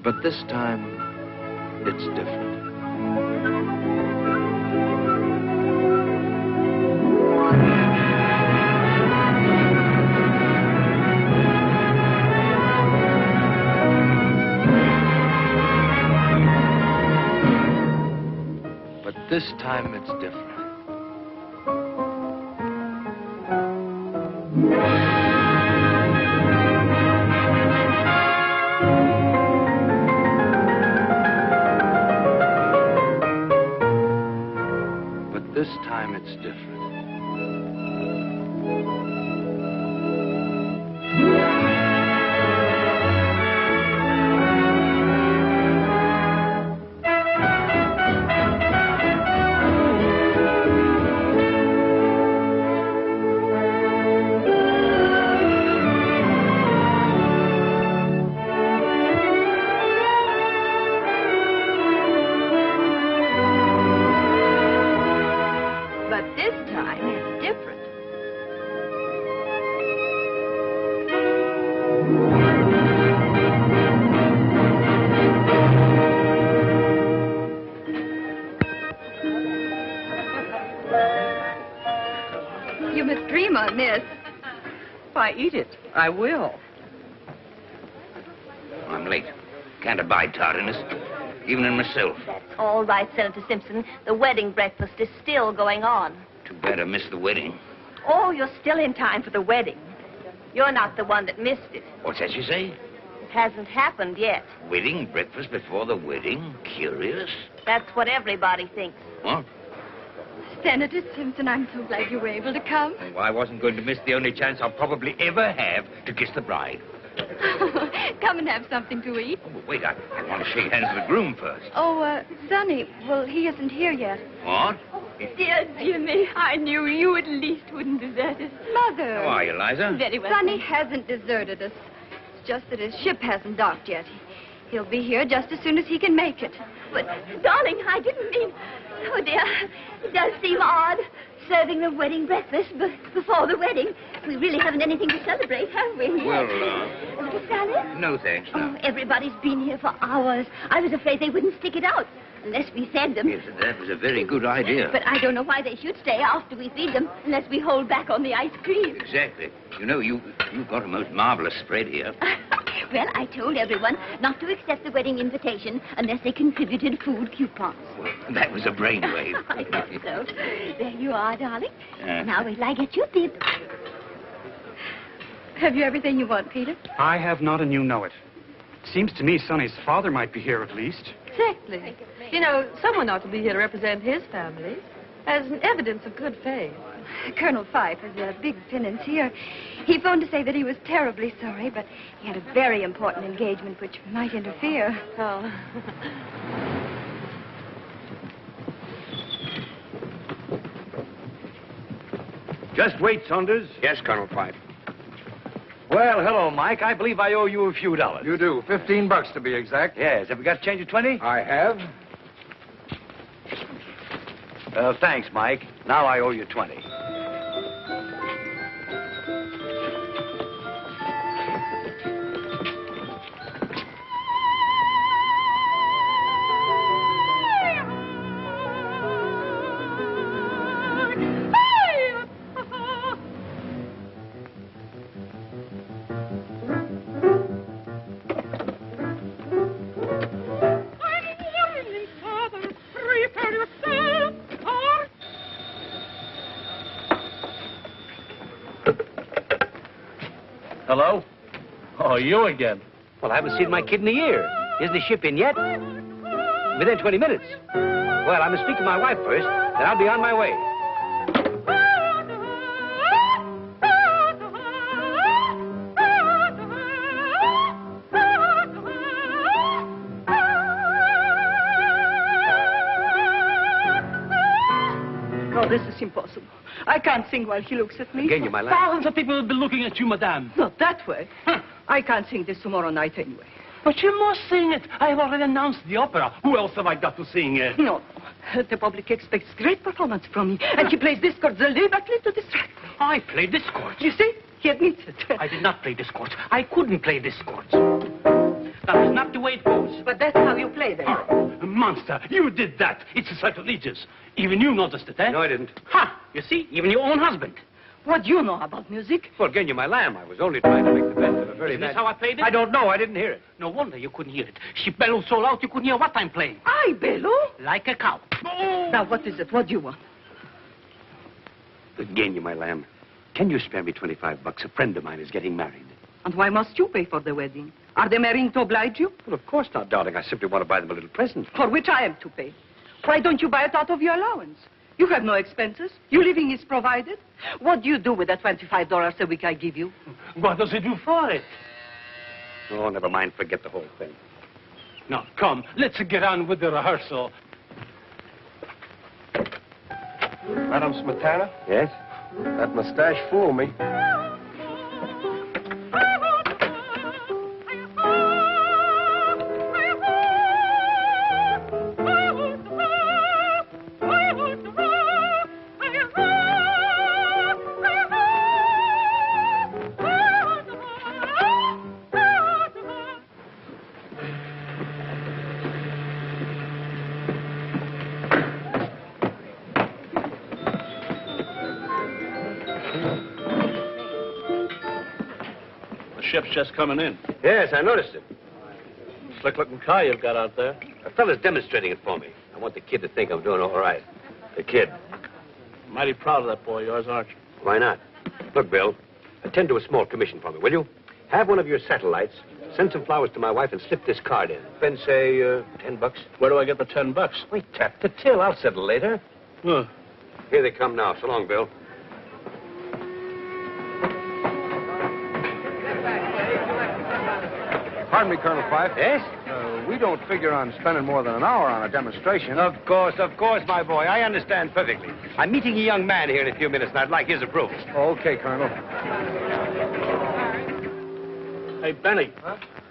But this time, it's different. But this time, it's different. This time it's different. You must dream on this. Why, eat it. I will. I'm late. Can't abide tardiness, even in myself. All right, Senator Simpson. The wedding breakfast is still going on. Too bad I missed the wedding. Oh, you're still in time for the wedding. You're not the one that missed it. What's that you say? It hasn't happened yet. Wedding breakfast before the wedding? Curious. That's what everybody thinks. What? Senator Simpson, I'm so glad you were able to come. Well, I wasn't going to miss the only chance I'll probably ever have to kiss the bride. Come and have something to eat. Oh, but wait, I want to shake hands with the groom first. Oh, Sonny, well, he isn't here yet. What? Dear Jimmy, I knew you at least wouldn't desert us. Mother. How are you, Liza? Very well. Sonny hasn't deserted us. It's just that his ship hasn't docked yet. He'll be here just as soon as he can make it. But, darling, I didn't mean... Oh, dear, it does seem odd, serving the wedding breakfast before the wedding. We really haven't anything to celebrate, have we? Well, A little salad? no thanks, no. Oh, everybody's been here for hours. I was afraid they wouldn't stick it out unless we fed them. Yes, that was a very good idea. But I don't know why they should stay after we feed them unless we hold back on the ice cream. Exactly. You know, you've got a most marvelous spread here. Well, I told everyone not to accept the wedding invitation unless they contributed food coupons. Well, that was a brainwave. I thought so. There you are, darling. Now wait till I get your bib. Have you everything you want, Peter? I have not, and you know it. Seems to me Sonny's father might be here at least. Exactly. You know, someone ought to be here to represent his family as an evidence of good faith. Colonel Fife has a big financier. He phoned to say that he was terribly sorry, but he had a very important engagement which might interfere. Oh. Just wait, Saunders. Yes, Colonel Fife. Well, hello, Mike. I believe I owe you a few dollars. You do. $15 to be exact. Yes. Have you got change of 20? I have. Thanks, Mike. Now I owe you 20. Hello? Oh, you again. Well, I haven't seen my kid in a year. Isn't the ship in yet? Within 20 minutes. Well, I must speak to my wife first, then I'll be on my way. Oh, this is impossible. I can't sing while he looks at me. Again, you, my lad. Thousands of people will be looking at you, madame. Not that way. I can't sing this tomorrow night anyway. But you must sing it. I have already announced the opera. Who else have I got to sing it? No. The public expects great performance from me, and he plays discords deliberately to distract me. I play discords. You see? He admits it. I did not play discords. I couldn't play discords. That is not the way it goes. But that's how you play them. Oh, monster, you did that. It's sacrilegious. Even you noticed it, eh? No, I didn't. Ha! You see, even your own husband. What do you know about music? Well, Genya, my lamb, I was only trying to make the best of a very Isn't this bad... how I played it? I don't know. I didn't hear it. No wonder you couldn't hear it. She bellowed so loud you couldn't hear what I'm playing. I bellow? Like a cow. Now, what is it? What do you want? Genya, my lamb, can you spare me $25? A friend of mine is getting married. And why must you pay for the wedding? Are they marrying to oblige you? Well, of course not, darling. I simply want to buy them a little present. For which I am to pay. Why don't you buy it out of your allowance? You have no expenses. Your living is provided. What do you do with the $25 a week I give you? What does he do for it? Oh, never mind. Forget the whole thing. Now, come, let's get on with the rehearsal. Madam Smetana, Yes? that mustache fooled me. The ship's just coming in. Yes, I noticed it. Slick-looking car you've got out there. A fella's demonstrating it for me. I want the kid to think I'm doing all right. The kid. Mighty proud of that boy of yours, aren't you? Why not? Look, Bill, attend to a small commission for me, will you? Have one of your satellites, send some flowers to my wife, and slip this card in. Spend, say, $10. Where do I get the $10? Wait, tap the till. I'll settle later. Huh. Here they come now. So long, Bill. Pardon me, Colonel Fife. Yes? We don't figure on spending more than an hour on a demonstration. Of course, my boy. I understand perfectly. I'm meeting a young man here in a few minutes, and I'd like his approval. Okay, Colonel. Hey, Benny,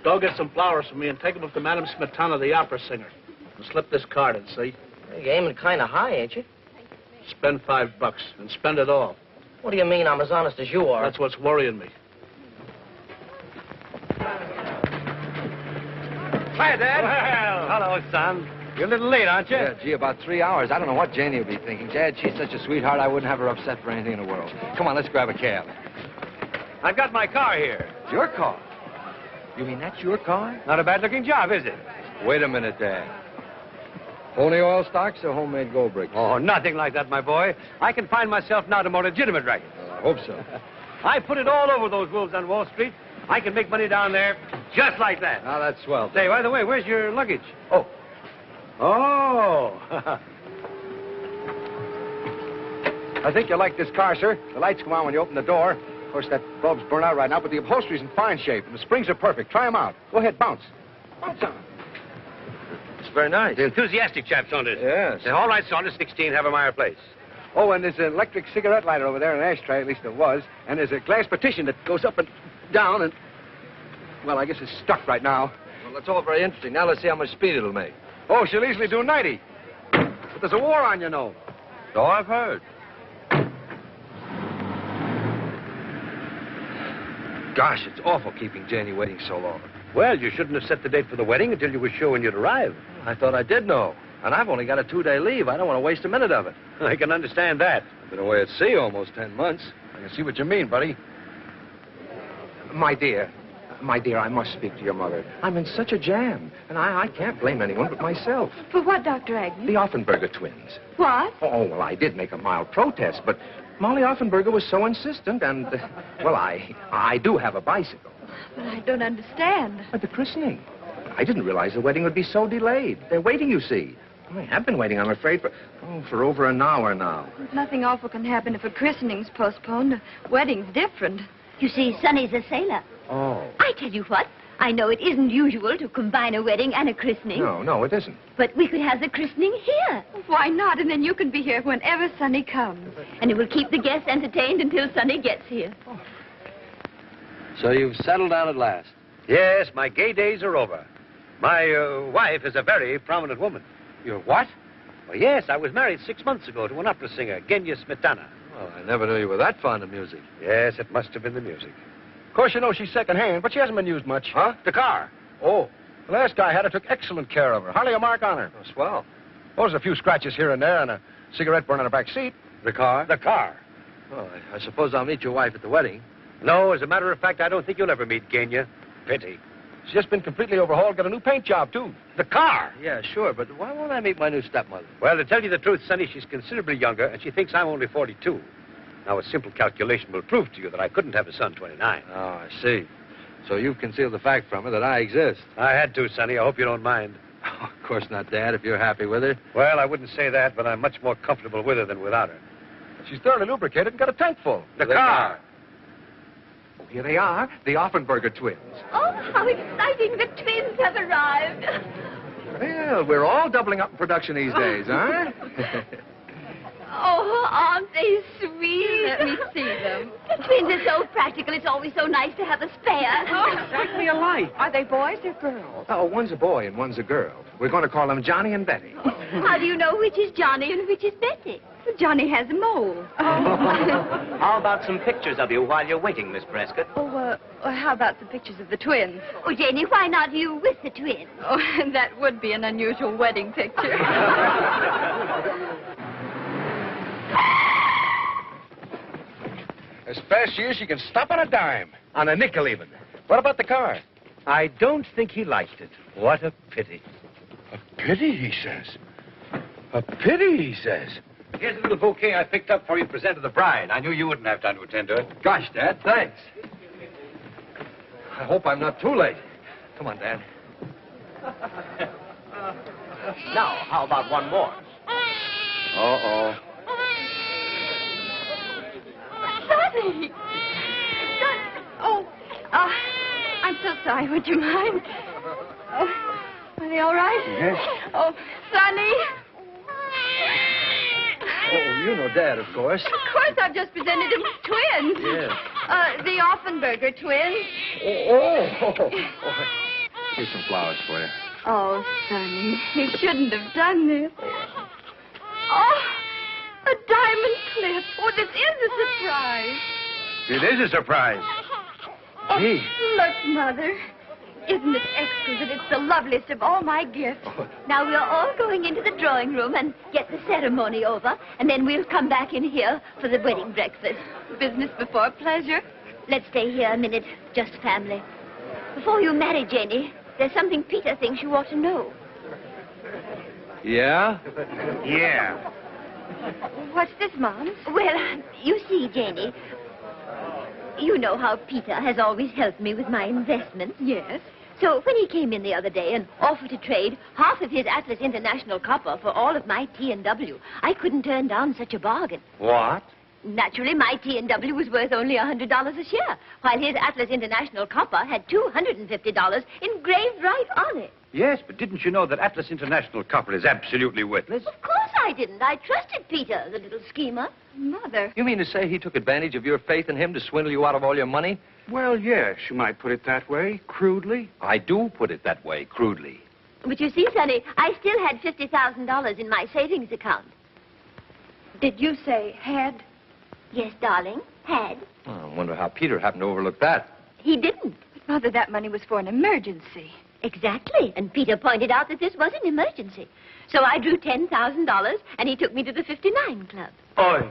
go get some flowers for me and take them up to Madam Smetana, the opera singer. And slip this card in, see? You're aiming kind of high, ain't you? Spend $5 and spend it all. What do you mean I'm as honest as you are? That's what's worrying me. Hi, Dad. Well, hello, son. You're a little late, aren't you? Yeah, gee, about 3 hours. I don't know what Janie will be thinking. Dad, she's such a sweetheart, I wouldn't have her upset for anything in the world. Come on, let's grab a cab. I've got my car here. It's your car. You mean that's your car? Not a bad-looking job, is it? Wait a minute, Dad. Only oil stocks or homemade gold bricks? Oh, nothing like that, my boy. I can find myself now to more legitimate racket. I hope so. I put it all over those wolves on Wall Street. I can make money down there just like that. Now, that's swell. Say, by the way, where's your luggage? Oh. Oh. I think you'll like this car, sir. The lights come on when you open the door. Of course, that bulb's burned out right now, but the upholstery's in fine shape, and the springs are perfect. Try them out. Go ahead, bounce. Bounce on 'em. It's very nice. The enthusiastic chap, Saunders. Yes. Say, all right, Saunders, 16, have a Meyer place. Oh, and there's an electric cigarette lighter over there, an ashtray, at least there was. And there's a glass partition that goes up and down and... Well, I guess it's stuck right now. Well, that's all very interesting. Now let's see how much speed it'll make. Oh, she'll easily do 90. But there's a war on, you know. So I've heard. Gosh, it's awful keeping Janie waiting so long. Well, you shouldn't have set the date for the wedding until you were sure when you'd arrive. I thought I did know. And I've only got a 2-day leave. I don't want to waste a minute of it. I can understand that. I've been away at sea almost 10 months. I can see what you mean, buddy. My dear, I must speak to your mother. I'm in such a jam, and I can't blame anyone but myself. For what, Dr. Agnew? The Offenberger twins. What? Oh, well, I did make a mild protest, but Molly Offenberger was so insistent, and, well, I do have a bicycle. But I don't understand. At the christening. I didn't realize the wedding would be so delayed. They're waiting, you see. I have been waiting, I'm afraid, for over an hour now. Nothing awful can happen if a christening's postponed. A wedding's different. You see, Sonny's a sailor. Oh. I tell you what, I know it isn't usual to combine a wedding and a christening. No, it isn't. But we could have the christening here. Why not? And then you can be here whenever Sonny comes. And it will keep the guests entertained until Sonny gets here. So you've settled down at last? Yes, my gay days are over. My wife is a very prominent woman. Your what? Well, yes, I was married 6 months ago to an opera singer, Genya Smetana. Well, I never knew you were that fond of music. Yes, it must have been the music. Of course, you know she's second-hand, but she hasn't been used much. Huh? The car. Oh, The last guy had her, took excellent care of her. Hardly a mark on her. oh, swell. Oh, there's a few scratches here and there and a cigarette burn on her back seat. The car? The car. Well, I suppose I'll meet your wife at the wedding. No, as a matter of fact, I don't think you'll ever meet Genya. Pity. She's just been completely overhauled, got a new paint job, too. The car! Yeah, sure, but why won't I meet my new stepmother? Well, to tell you the truth, Sonny, she's considerably younger, and she thinks I'm only 42. Now, a simple calculation will prove to you that I couldn't have a son 29. Oh, I see. So you've concealed the fact from her that I exist. I had to, Sonny. I hope you don't mind. Oh, of course not, Dad, if you're happy with her. Well, I wouldn't say that, but I'm much more comfortable with her than without her. She's thoroughly lubricated and got a tank full. The car! Oh, here they are, the Offenberger twins. Oh, how exciting. The twins have arrived. Well, we're all doubling up in production these days, huh? Oh, aren't they sweet? Let me see them. The twins are so practical. It's always so nice to have a spare. Exactly alike. Are they boys or girls? Oh, one's a boy and one's a girl. We're going to call them Johnny and Betty. How do you know which is Johnny and which is Betty? Johnny has a mole. How about some pictures of you while you're waiting, Miss Prescott? How about some pictures of the twins? Oh, Janie, why not you with the twins? Oh, that would be an unusual wedding picture. As fast as she can stop on a dime. On a nickel, even. What about the car? I don't think he liked it. What a pity. A pity, he says. A pity, he says. Here's a little bouquet I picked up for you to present to the bride. I knew you wouldn't have time to attend to it. Gosh, Dad, thanks. I hope I'm not too late. Come on, Dad. Now, how about one more? Uh-oh. Sonny! Oh, I'm so sorry. Would you mind? Oh, are they all right? Yes. Oh, Sonny! Oh, you know Dad, of course. Of course, I've just presented him with twins. Yeah. The Offenberger twins. Oh. Here's some flowers for you. Oh, Sonny, he shouldn't have done this. Oh, a diamond clip. Oh, this is a surprise. It is a surprise. Gee. Look, Mother. Isn't it exquisite? It's the loveliest of all my gifts. Now, we're all going into the drawing room and get the ceremony over, and then we'll come back in here for the wedding breakfast. Business before pleasure. Let's stay here a minute, just family. Before you marry Janie, there's something Peter thinks you ought to know. Yeah? Yeah. What's this, Mom? Well, you see, Janie, you know how Peter has always helped me with my investments. Yes. So when he came in the other day and offered to trade half of his Atlas International copper for all of my T&W, I couldn't turn down such a bargain. What? Naturally, my T&W was worth only $100 a share, while his Atlas International copper had $250 engraved right on it. Yes, but didn't you know that Atlas International copper is absolutely worthless? Of course I didn't. I trusted Peter, the little schemer. Mother. You mean to say he took advantage of your faith in him to swindle you out of all your money? Well, yes, you might put it that way, crudely. I do put it that way, crudely. But you see, Sonny, I still had $50,000 in my savings account. Did you say had? Yes, darling, had. Oh, I wonder how Peter happened to overlook that. He didn't. But, Mother, that money was for an emergency. Exactly. And Peter pointed out that this was an emergency. So I drew $10,000, and he took me to the 59 Club. Oi.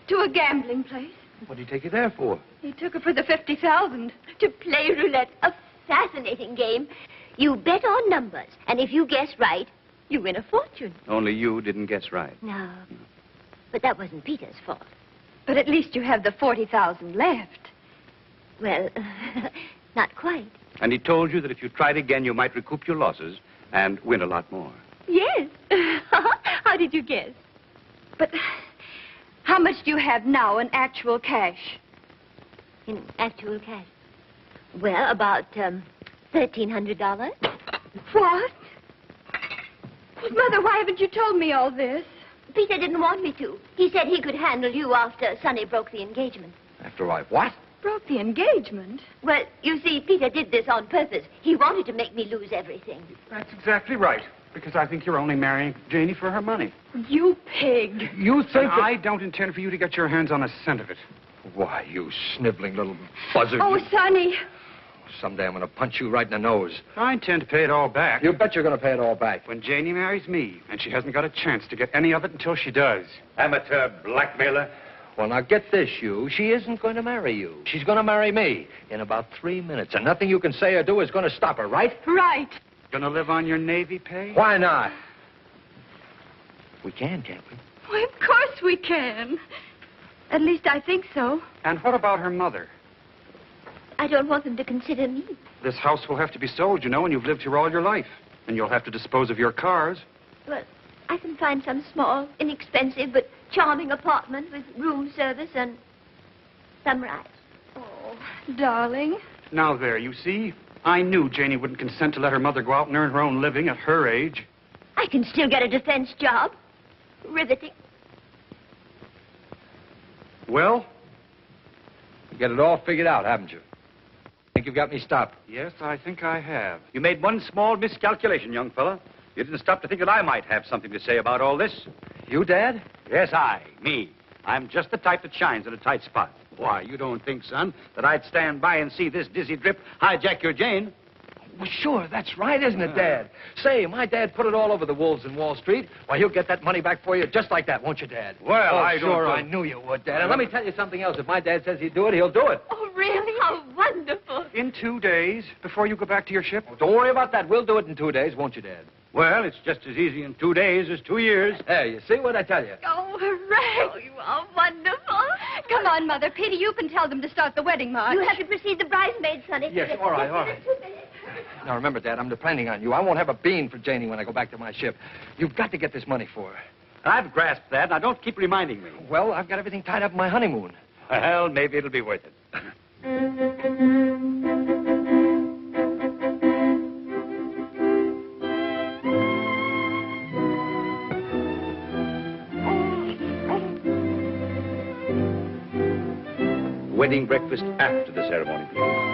To a gambling place. What did he take you there for? He took her for the $50,000. To play roulette, a fascinating game. You bet on numbers, and if you guess right, you win a fortune. Only you didn't guess right. No. But that wasn't Peter's fault. But at least you have the $40,000 left. Well, not quite. And he told you that if you tried again, you might recoup your losses and win a lot more. Yes. How did you guess? But how much do you have now in actual cash? In actual cash? Well, about $1,300. What? Mother, why haven't you told me all this? Peter didn't want me to. He said he could handle you after Sonny broke the engagement. After I what? Broke the engagement? Well, you see, Peter did this on purpose. He wanted to make me lose everything. That's exactly right. Because I think you're only marrying Janie for her money. You pig. You think And that... I don't intend for you to get your hands on a cent of it. Why, you sniveling little buzzard. Oh, Sonny. Someday I'm going to punch you right in the nose. I intend to pay it all back. You bet you're going to pay it all back. When Janie marries me, and she hasn't got a chance to get any of it until she does. Amateur blackmailer. Well, now get this, you. She isn't going to marry you. She's going to marry me in about 3 minutes, and nothing you can say or do is going to stop her, right? Right. Gonna live on your Navy pay? Why not? We can, can't we? Why, of course we can. At least I think so. And what about her mother? I don't want them to consider me. This house will have to be sold, you know, and you've lived here all your life. And you'll have to dispose of your cars. Well, I can find some small, inexpensive, but charming apartment with room service and sunrise. Oh, darling. Now there, you see? I knew Janie wouldn't consent to let her mother go out and earn her own living at her age. I can still get a defense job. Riveting. Well? You got it all figured out, haven't you? Think you've got me stopped? Yes, I think I have. You made one small miscalculation, young fella. You didn't stop to think that I might have something to say about all this. You, Dad? Yes, me. I'm just the type that shines in a tight spot. Why, you don't think, son, that I'd stand by and see this dizzy drip hijack your Jane? Well, sure, that's right, isn't it, Dad? Say, my dad put it all over the wolves in Wall Street. Why, he'll get that money back for you just like that, won't you, Dad? Well, I don't sure, know. I knew you would, Dad. And let me tell you something else. If my dad says he'd do it, he'll do it. Oh, really? How wonderful. In 2 days, before you go back to your ship? Don't worry about that. We'll do it in 2 days, won't you, Dad? Well, it's just as easy in 2 days as 2 years. Hey, you see what I tell you? Oh, hooray. Oh, you are wonderful. Come on, Mother. Petey, you can tell them to start the wedding march. You have to precede the bridesmaids, Sonny. Yes, all right, all right. Now, remember, Dad, I'm depending on you. I won't have a bean for Janie when I go back to my ship. You've got to get this money for her. I've grasped that. Now, don't keep reminding me. Well, I've got everything tied up in my honeymoon. Well, maybe it'll be worth it. Wedding breakfast after the ceremony, please.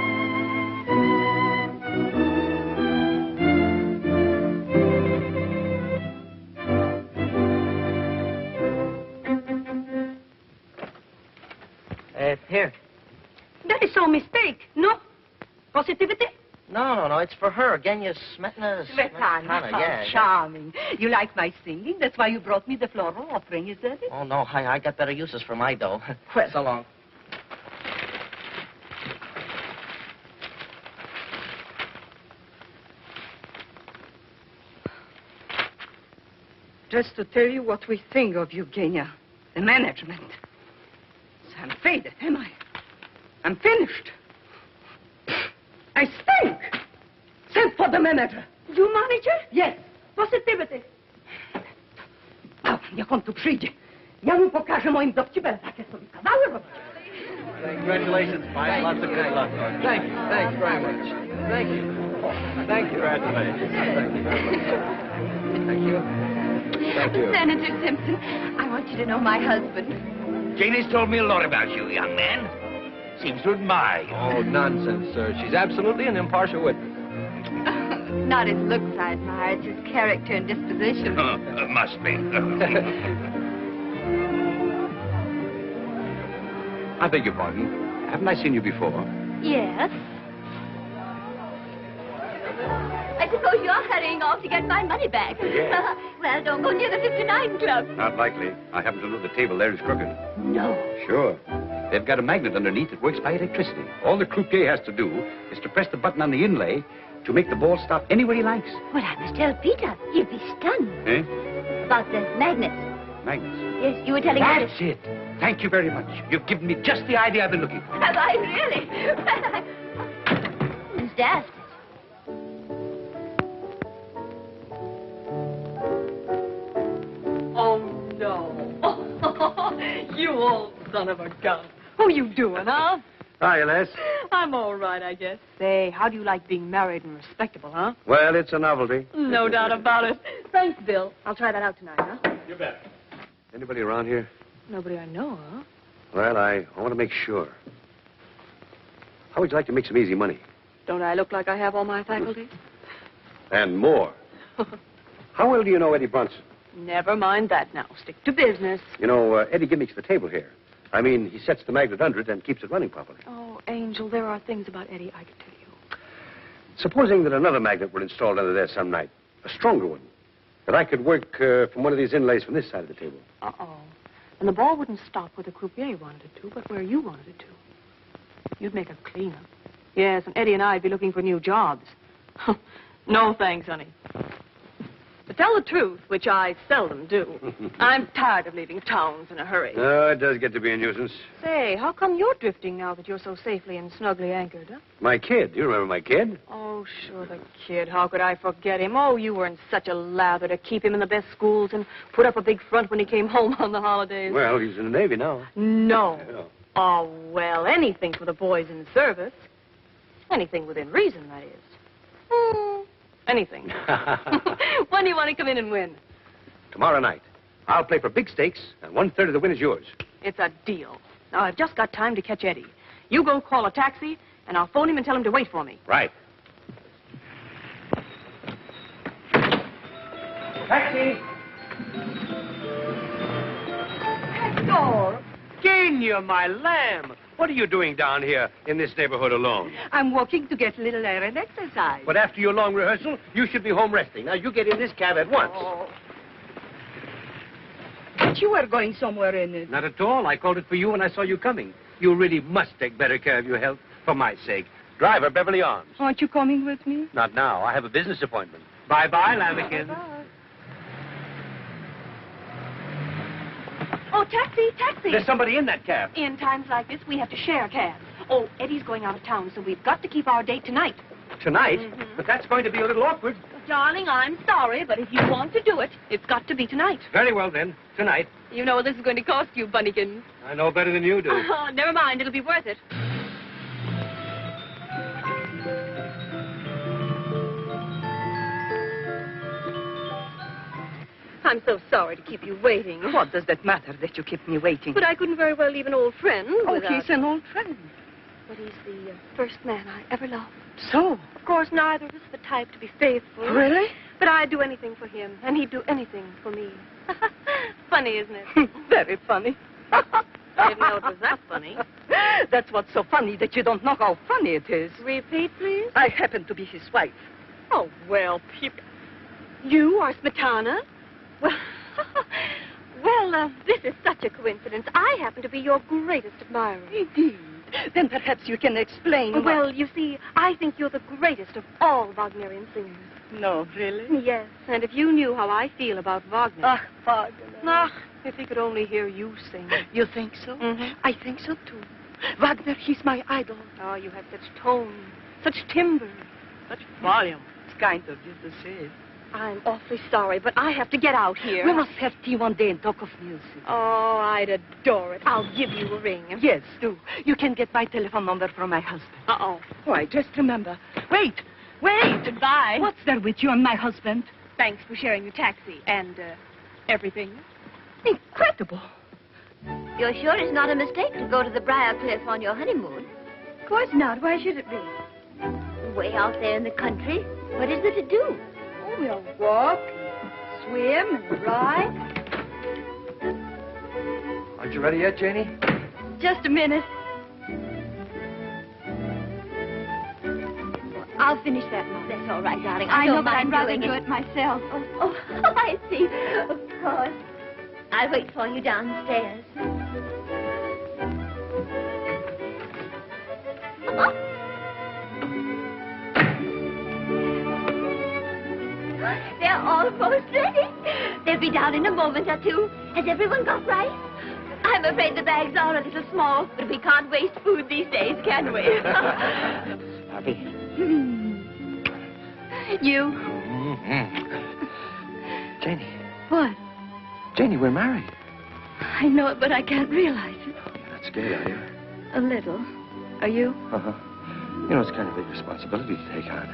Here. That is so mistake, no? Positivity? No, it's for her. Genya Smetana. Smetana, yeah. Charming. You like my singing? That's why you brought me the floral offering, is that it? Oh, no, I got better uses for my dough. Well, So long. just to tell you what we think of Eugenia, the management. So I'm faded, am I? I'm finished. I stink. Send for the manager. You, manager? Yes. Positivity. Jak on tu przyjdzie, ja mu pokażę moim dowcipem takie sobie kawały robić. Congratulations, Mike. Lots of good luck. Thank you. Thanks very much. Thank you. Thank you. Congratulations. Thank you very much. Thank you. Thank you. Senator Simpson, I want you to know my husband. Janie's told me a lot about you, young man. Seems to admire you. Oh, nonsense, sir. She's absolutely an impartial witness. Not his looks I admire, it's his character and disposition. Must be. I beg your pardon. Haven't I seen you before? Yes. I suppose you're hurrying off to get my money back. Yes. Well, don't go near the 59 Club. Not likely. I happen to know the table there is crooked. No. Sure. They've got a magnet underneath that works by electricity. All the croupier has to do is to press the button on the inlay to make the ball stop anywhere he likes. Well, I must tell Peter. He'd be stunned. Eh? About the magnets. Magnets. Yes, you were telling me. That's it. Thank you very much. You've given me just the idea I've been looking for. Have I really? Who's that? Oh, no. You old son of a gun. Who you doing, huh? Hi, Les. I'm all right, I guess. Say, how do you like being married and respectable, huh? Well, it's a novelty. No doubt about it. Thanks, Bill. I'll try that out tonight, huh? You bet. Anybody around here? Nobody I know, huh? Well, I want to make sure. How would you like to make some easy money? Don't I look like I have all my faculties? And more. How well do you know Eddie Bronson? Never mind that now. Stick to business. You know, Eddie gimmicks the table here. I mean, he sets the magnet under it and keeps it running properly. Oh, Angel, there are things about Eddie I could tell you. Supposing that another magnet were installed under there some night, a stronger one, that I could work from one of these inlays from this side of the table. Uh-oh. And the ball wouldn't stop where the croupier wanted it to, but where you wanted it to. You'd make a cleanup. Yes, and Eddie and I'd be looking for new jobs. No thanks, honey. To tell the truth, which I seldom do, I'm tired of leaving towns in a hurry. Oh, it does get to be a nuisance. Say, how come you're drifting now that you're so safely and snugly anchored, huh? My kid. Do you remember my kid? Oh, sure, the kid. How could I forget him? Oh, you were in such a lather to keep him in the best schools and put up a big front when he came home on the holidays. Well, he's in the Navy now. No. Yeah. Oh, well, anything for the boys in service. Anything within reason, that is. Anything. When do you want to come in and win? Tomorrow night. I'll play for big stakes, and 1/3 of the win is yours. It's a deal. Now, I've just got time to catch Eddie. You go call a taxi, and I'll phone him and tell him to wait for me. Right. Taxi! Hector! Kenya, my lamb. What are you doing down here in this neighborhood alone? I'm walking to get a little air and exercise. But after your long rehearsal, you should be home resting. Now, you get in this cab at once. Oh. But you were going somewhere in it. Not at all. I called it for you when I saw you coming. You really must take better care of your health, for my sake. Driver, Beverly Arms. Aren't you coming with me? Not now. I have a business appointment. Bye-bye, lambikins. Bye. Oh, taxi, taxi. There's somebody in that cab. In times like this, we have to share cabs. Oh, Eddie's going out of town, so we've got to keep our date tonight. Tonight? But that's going to be a little awkward. Darling, I'm sorry, but if you want to do it, it's got to be tonight. Very well, then. Tonight. You know what this is going to cost you, Bunnykins. I know better than you do. Oh, never mind. It'll be worth it. I'm so sorry to keep you waiting. What does that matter that you keep me waiting? But I couldn't very well leave an old friend without... he's an old friend. But he's the first man I ever loved. So? Of course, neither of us the type to be faithful. Really? But I'd do anything for him, and he'd do anything for me. Funny, isn't it? Very funny. I didn't know it was that funny. That's what's so funny, that you don't know how funny it is. Repeat, please. I happen to be his wife. Oh, well, you are Smetana? Well, this is such a coincidence. I happen to be your greatest admirer. Indeed. Then perhaps you can explain. Well, you see, I think you're the greatest of all Wagnerian singers. No, really? Yes, and if you knew how I feel about Wagner. Ah, Wagner. Ah, if he could only hear you sing. You think so? Mm-hmm. I think so, too. Wagner, he's my idol. Oh, you have such tone, such timbre, such volume. It's kind of you to say it. I'm awfully sorry, but I have to get out here. We must have tea one day and talk of music. Oh, I'd adore it. I'll give you a ring. Yes, do. You can get my telephone number from my husband. Uh-oh. Why, just remember. Wait! Goodbye. What's there with you and my husband? Thanks for sharing your taxi and, everything. Incredible. You're sure it's not a mistake to go to the Briar Cliff on your honeymoon? Of course not. Why should it be? Way out there in the country. What is there to do? Oh, we'll walk, swim, and ride. Aren't you ready yet, Janie? Just a minute. I'll finish that now. That's all right, darling. I know, don't but I'd mind rather doing do it myself. Oh, I see. Of course. I'll wait for you downstairs. They're almost ready. They'll be down in a moment or two. Has everyone got rice? I'm afraid the bags are a little small, but we can't waste food these days, can we? Happy? You? Janie. What? Janie, we're married. I know it, but I can't realize it. You're not scared, are you? A little. Are you? Uh-huh. You know, it's kind of a big responsibility to take on.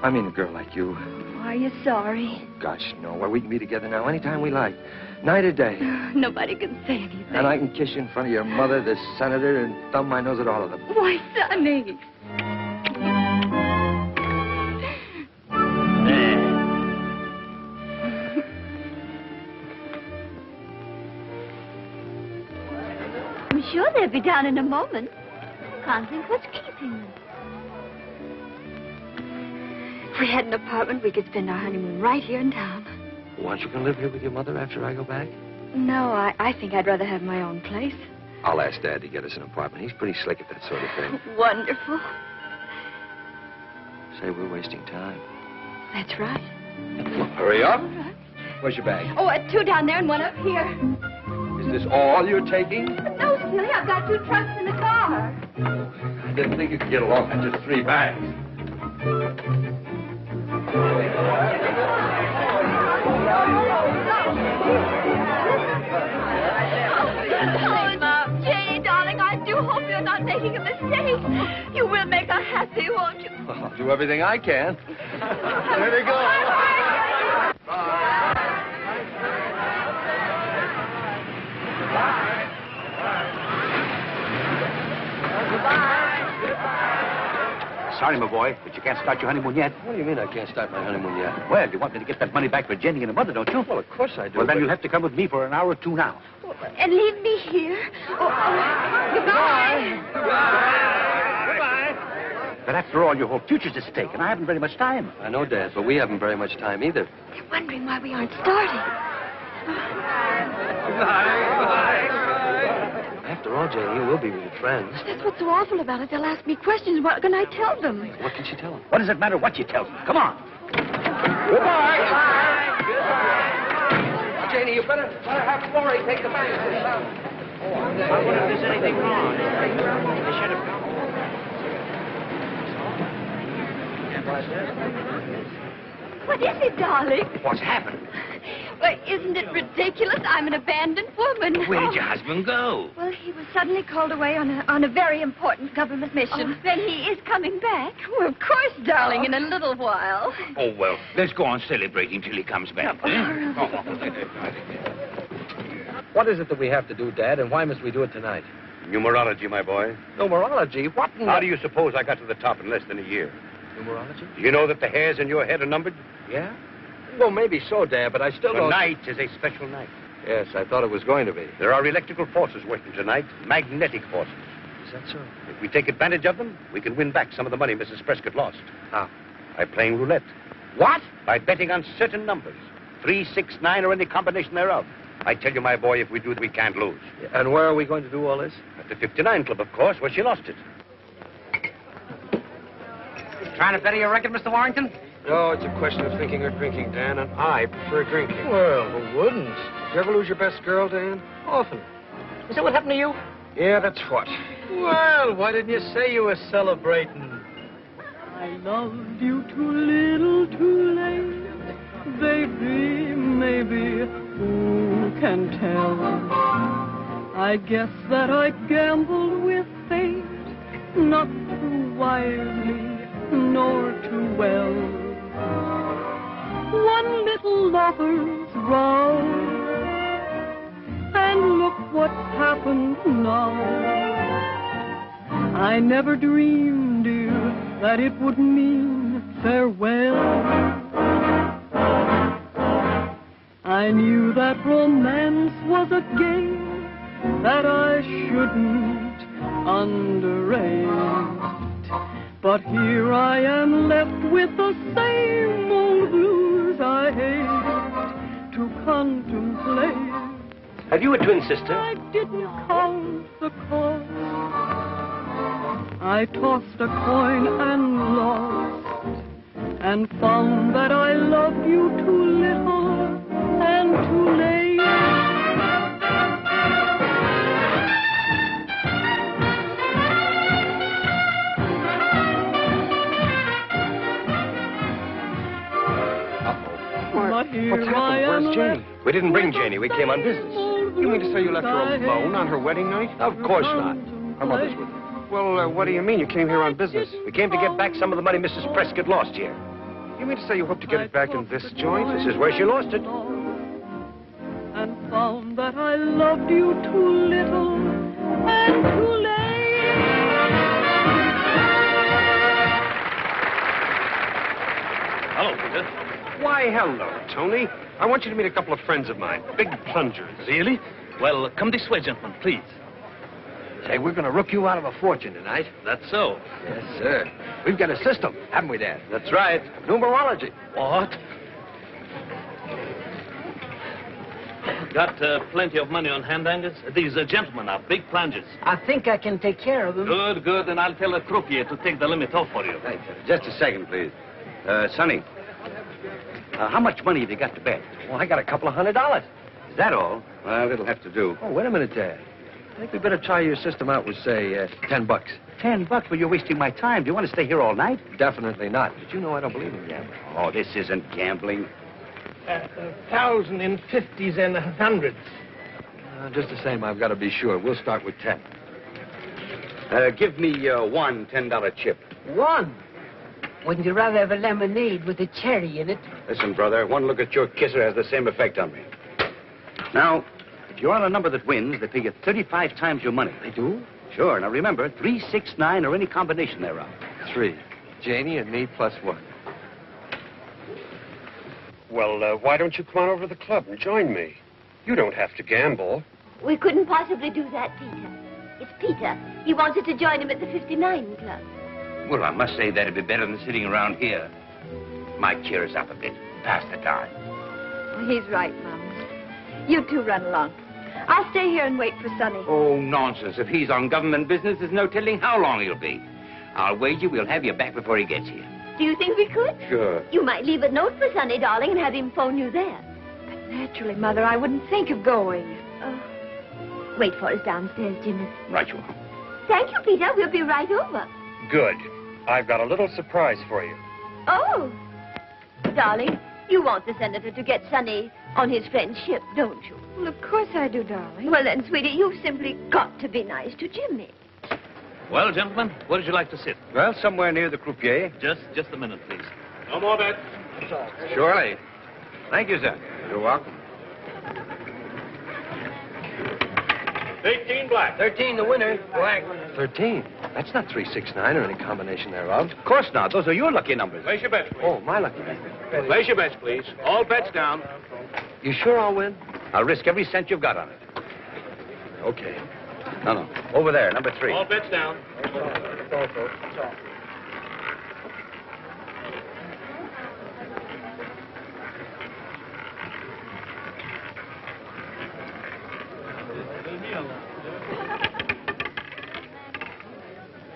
I mean, a girl like you. Are you sorry? Gosh, no. Well, we can be together now anytime we like. Night or day. Nobody can say anything. And I can kiss you in front of your mother, the senator, and thumb my nose at all of them. Why, Sonny? sure they'll be down in a moment. Can't think what's keeping them. If we had an apartment, we could spend our honeymoon right here in town. Why don't you come live here with your mother after I go back? No, I think I'd rather have my own place. I'll ask Dad to get us an apartment. He's pretty slick at that sort of thing. Wonderful. Say, we're wasting time. That's right. Well, hurry up. Where's your bag? Oh, 2 down there and 1 up here. Is this all you're taking? No, silly, I've got 2 trunks in the car. I didn't think you could get along with just 3 bags. Oh, Mom, Janie, darling, I do hope you're not making a mistake. You will make her happy, won't you? Well, I'll do everything I can. There they go. Sorry, my boy, but you can't start your honeymoon yet. What do you mean I can't start my honeymoon yet? Well, you want me to get that money back for Jenny and her mother, don't you? Well, of course I do. Well, then but- you'll have to come with me for an hour or 2 now. And leave me here. Goodbye. Goodbye. But after all, your whole future's at stake, and I haven't very much time. I know, Dad, but we haven't very much time either. They're wondering why we aren't starting. After all, Janie, we'll be really friends. That's what's so awful about it. They'll ask me questions. What can I tell them? What can she tell him? What does it matter what you tell them? Come on. Goodbye. Janie, you better have Florrie take the bag. I wonder if there's anything wrong. They should have come. What is it, darling? What's happened? Well, isn't it ridiculous? I'm an abandoned woman. Where did your husband go? Well, he was suddenly called away on a very important government mission. Oh, then he is coming back. Well, of course, darling, in a little while. Oh, well, let's go on celebrating till he comes back. What is it that we have to do, Dad, and why must we do it tonight? Numerology, my boy. Numerology? What in How do you suppose I got to the top in less than a year? Numerology? Do you know that the hairs in your head are numbered? Yeah? Well, maybe so, Dad, but I still don't... Tonight is a special night. Yes, I thought it was going to be. There are electrical forces working tonight, magnetic forces. Is that so? If we take advantage of them, we can win back some of the money Mrs. Prescott lost. How? By playing roulette. What? By betting on certain numbers. 3, 6, 9, or any combination thereof. I tell you, my boy, if we do it, we can't lose. And where are we going to do all this? At the 59 Club, of course, where she lost it. Trying to better your record, Mr. Warrington? No, it's a question of thinking or drinking, Dan, and I prefer drinking. Well, who wouldn't? Did you ever lose your best girl, Dan? Often. Is that what happened to you? Yeah, that's what. Well, why didn't you say you were celebrating? I loved you too little, too late. Baby, maybe, who can tell? I guess that I gambled with fate, not too wisely, nor too well. One little lover's row, and look what's happened now. I never dreamed, dear, that it would mean farewell. I knew that romance was a game that I shouldn't underrate. But here I am left with the same old blues I hate to contemplate. Have you a twin sister? I didn't count the cost. I tossed a coin and lost, and found that I loved you too little and too late. But here What's I happened? am Where's Janie? left We didn't bring Janie. We came on business. You mean to say you left her alone on her wedding night? Of course not. Her mother's with her. Well, what do you mean? You came here on business. We came to get back some of the money Mrs. Prescott lost here. You mean to say you hope to get it back in this joint? This is where she lost it. And found that I loved you too little and too late. Hello, Peter. Why, hello, Tony. I want you to meet a couple of friends of mine, big plungers. Really? Well, come this way, gentlemen, please. Say, we're going to rook you out of a fortune tonight. That's so. Yes, sir. We've got a system, haven't we, Dad? That's right. Numerology. What? Got plenty of money on hand, Angus? These gentlemen are big plungers. I think I can take care of them. Good, good. And I'll tell the croupier to take the limit off for you. Thanks. Just a second, please. Sonny, how much money have you got to bet? Well, I got a couple of $100. Is that all? Well, it'll have to do. Oh, wait a minute, Dad. I think we better try your system out with, say, $10. $10? Well, you're wasting my time. Do you want to stay here all night? Definitely not. But you know I don't believe in gambling. Oh, this isn't gambling. 1,000 in 50s and 100s. Just the same, I've got to be sure. We'll start with 10. Give me one $10 chip. One? Wouldn't you rather have a lemonade with a cherry in it? Listen, brother, one look at your kisser has the same effect on me. Now, if you're on a number that wins, they pay you 35 times your money. They do? Sure. Now, remember, 3, 6, 9, or any combination thereof. 3. Janie and me plus 1. Well, why don't you come on over to the club and join me? You don't have to gamble. We couldn't possibly do that, Peter. It's Peter. He wants us to join him at the 59 Club. Well, I must say that'd be better than sitting around here. Might cheer us up a bit. Pass the time. Well, he's right, Mum. You two run along. I'll stay here and wait for Sonny. Oh, nonsense. If he's on government business, there's no telling how long he'll be. I'll wager we'll have you back before he gets here. Do you think we could? Sure. You might leave a note for Sonny, darling, and have him phone you there. But naturally, Mother, I wouldn't think of going. Wait for us downstairs, Jimmy. Right you are. Thank you, Peter. We'll be right over. Good. I've got a little surprise for you. Oh. Darling, you want the senator to get Sonny on his friend's ship, don't you? Well, of course I do, darling. Well, then, sweetie, you've simply got to be nice to Jimmy. Well, gentlemen, where would you like to sit? Well, somewhere near the croupier. Just a minute, please. No more bets. Surely. Thank you, sir. You're welcome. 18 black. 13 the winner. Black. 13? That's not 3, 6, 9 or any combination thereof. Of course not. Those are your lucky numbers. Place your bets, please. Oh, my lucky number. Place your bets, please. All bets down. You sure I'll win? I'll risk every cent you've got on it. Okay. No. Over there, number 3. All bets down.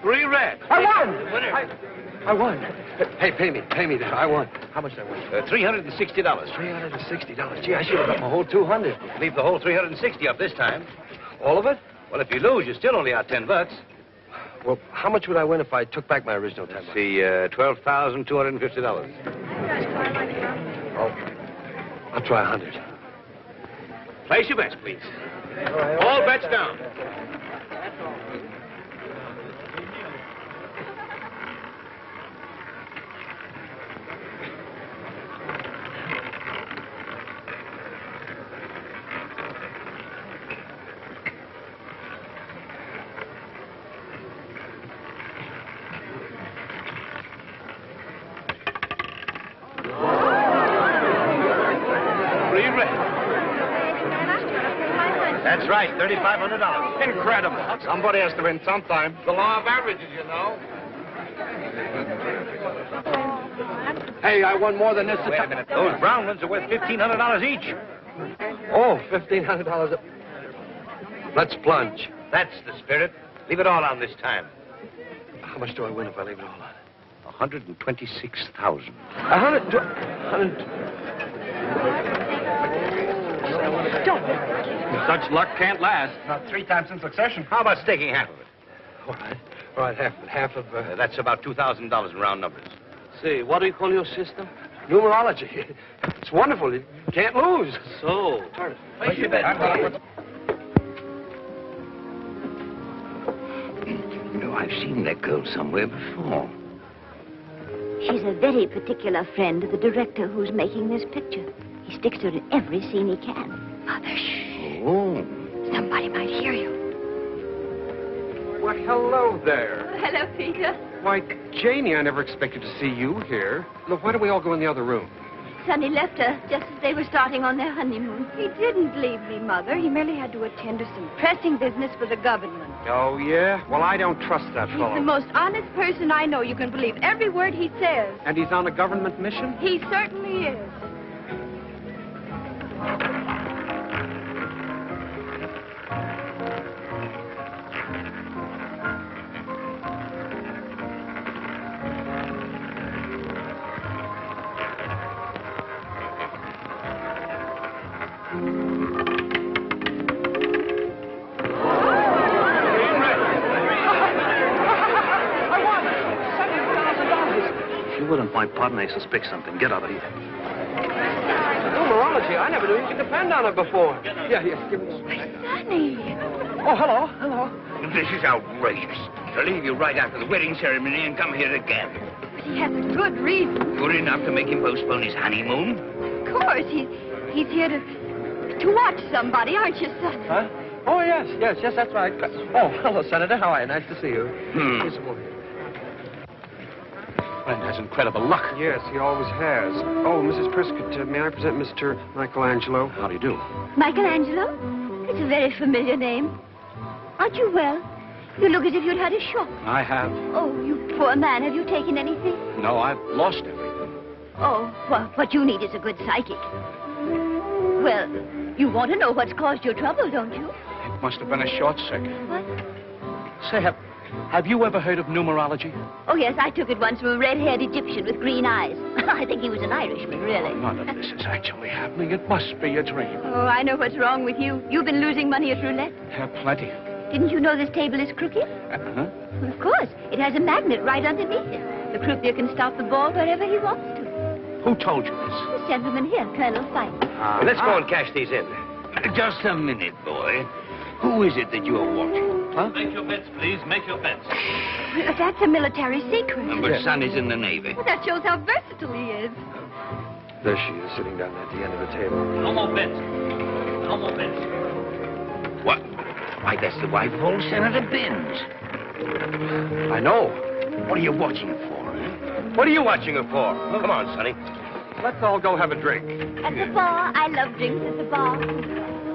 Three red. I won! Winner. I won. Hey, pay me. Pay me that. I won. How much did I win? $360. $360. Gee, I should have got my whole 200. Leave the whole 360 up this time. All of it? Well, if you lose, you still only out $10. Well, how much would I win if I took back my original $10? See, $12,250. Oh, I'll try 100. Place your bets, please. All bets down. That's right, $3,500. Incredible. Somebody has to win sometime. The law of averages, you know. Hey, I won more than this. Wait a minute. Those brown ones are worth $1,500 each. Oh, $1,500. Let's plunge. That's the spirit. Leave it all on this time. How much do I win if I leave it all on? 126,000. 100. Such luck can't last. Not 3 times in succession. How about staking half of it? All right, half of That's about $2,000 in round numbers. Say, what do you call your system? numerology. It's wonderful. You can't lose. So, Place your bet. You know, I've seen that girl somewhere before. She's a very particular friend of the director who's making this picture. He sticks to her in every scene he can. Mother, shh. Oh. Somebody might hear you. Well, hello there. Hello, Peter. Why, Janie, I never expected to see you here. Look, why don't we all go in the other room? Sonny left her just as they were starting on their honeymoon. He didn't leave me, Mother. He merely had to attend to some pressing business for the government. Oh, yeah? Well, I don't trust that He's fellow. the most honest person I know. You can believe every word he says. And he's on a government mission? He certainly is. Wouldn't my partner suspect something. Get out of here. Numerology. I never knew you could depend on it before. Yeah, give me Sonny. Oh, hello. This is outrageous. To leave you right after the wedding ceremony and come here again. But he has a good reason. Good enough to make him postpone his honeymoon? Of course. He's here to watch somebody, aren't you, son? Huh? Oh, yes, that's right. Oh, hello, Senator. How are you? Nice to see you. Here's some more. Friend has incredible luck. Yes, he always has. Oh, Mrs. Prescott, may I present Mr. Michelangelo? How do you do? Michelangelo? It's a very familiar name. Aren't you well? You look as if you'd had a shock. I have. Oh, you poor man. Have you taken anything? No, I've lost everything. Oh, well, what you need is a good psychic. Well, you want to know what's caused your trouble, don't you? It must have been a short circuit. What? Say, have you ever heard of numerology? Oh, yes, I took it once from a red-haired Egyptian with green eyes. I think he was an Irishman, really. None of this is actually happening. It must be a dream. Oh, I know what's wrong with you. You've been losing money at roulette. Plenty. Didn't you know this table is crooked? Huh? Of course. It has a magnet right underneath it. The croupier can stop the ball wherever he wants to. Who told you this? This gentleman here, Colonel Fife. Let's go and cash these in. Just a minute, boy. Who is it that you are watching? Huh? Make your bets, please. Make your bets. That's a military secret. But son is in the Navy. Well, that shows how versatile he is. There she is, sitting down at the end of the table. No more bets. No more bets. What? Why, that's the wife of old Senator Binns. I know. What are you watching it for, huh? What are you watching her for? Come on, Sonny. Let's all go have a drink. At the bar. I love drinks at the bar.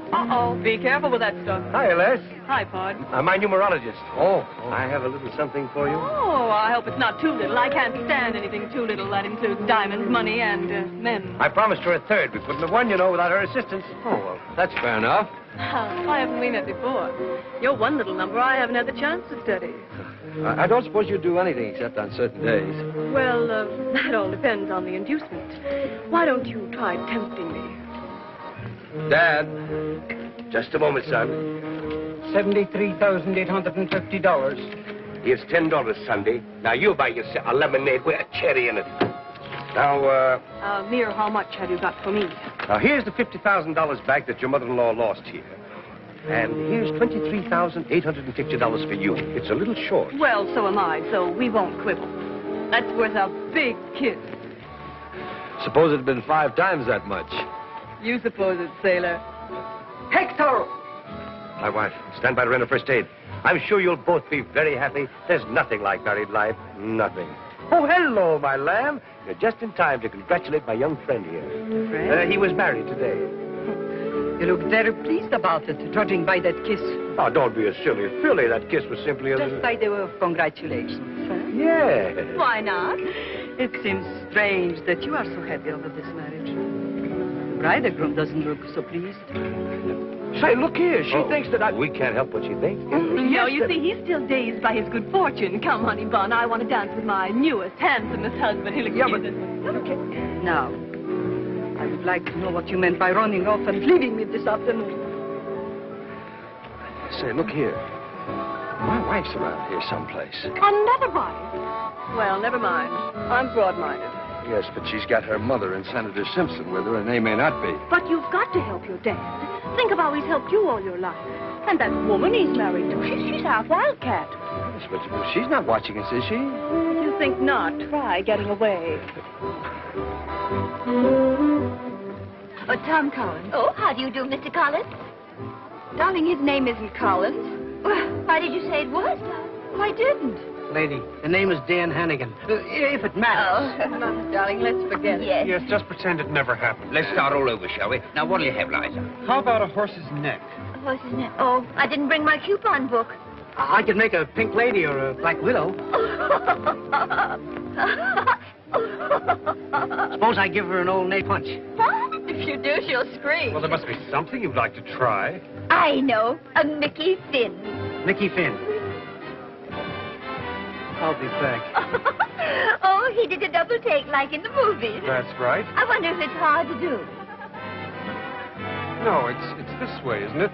Uh-oh. Be careful with that stuff. Hi, Les. Hi, Pod. My numerologist. Oh, I have a little something for you. Oh, I hope it's not too little. I can't stand anything too little. That includes diamonds, money, and men. I promised her a third. We couldn't have won, you know, without her assistance. Oh, well, that's fair enough. Why haven't we met before? You're one little number I haven't had the chance to study. I don't suppose you do anything except on certain days. Well, that all depends on the inducement. Why don't you try tempting me? Dad. Just a moment, son. $73,850. Here's $10, Sunday. Now, you buy yourself a lemonade with a cherry in it. Now, Near how much have you got for me? now here's the $50,000 back that your mother-in-law lost here. And here's $23,850 for you. It's a little short. Well, so am I, so we won't quibble. That's worth a big kiss. Suppose it had been 5 times that much. You suppose it, sailor. Hector! My wife, stand by to render first aid. I'm sure you'll both be very happy. There's nothing like married life. Nothing. Oh, hello, my lamb. You're just in time to congratulate my young friend here. Friend? He was married today. You look very pleased about it, judging by that kiss. Oh, don't be a silly filly. That kiss was simply a... Just by the way of congratulations. Huh? Yeah. Why not? It seems strange that you are so happy over this marriage. The bridegroom doesn't look so pleased. Say, look here. She thinks that I... We can't help what she thinks. No, you see, he's still dazed by his good fortune. Come, honey bun, I want to dance with my newest, handsomest husband. He'll excuse us. Okay. Now, I would like to know what you meant by running off and leaving me this afternoon. Say, look here. My wife's around here someplace. Another wife? Well, never mind. I'm broad-minded. Yes, but she's got her mother and Senator Simpson with her, and they may not be. But you've got to help your dad. Think of how he's helped you all your life. And that woman he's married to, she's half wildcat. Yes, but she's not watching us, is she? If you think not, try getting away. Oh, Tom Collins. Oh, how do you do, Mr. Collins? Darling, his name isn't Collins. Well, why did you say it was? Well, I didn't. Lady, the name is Dan Hannigan. If it matters. Oh, no, darling, let's forget it. Yes, just pretend it never happened. Let's start all over, shall we? Now, what'll you have, Liza? How about a horse's neck? Horse's neck. Oh, I didn't bring my coupon book. I could make a pink lady or a black widow. Suppose I give her an old nay punch. If you do, she'll scream. Well, there must be something you'd like to try. I know. A Mickey Finn. Mickey Finn. I'll be back. Oh, he did a double take like in the movies. That's right. I wonder if it's hard to do. No, it's this way, isn't it?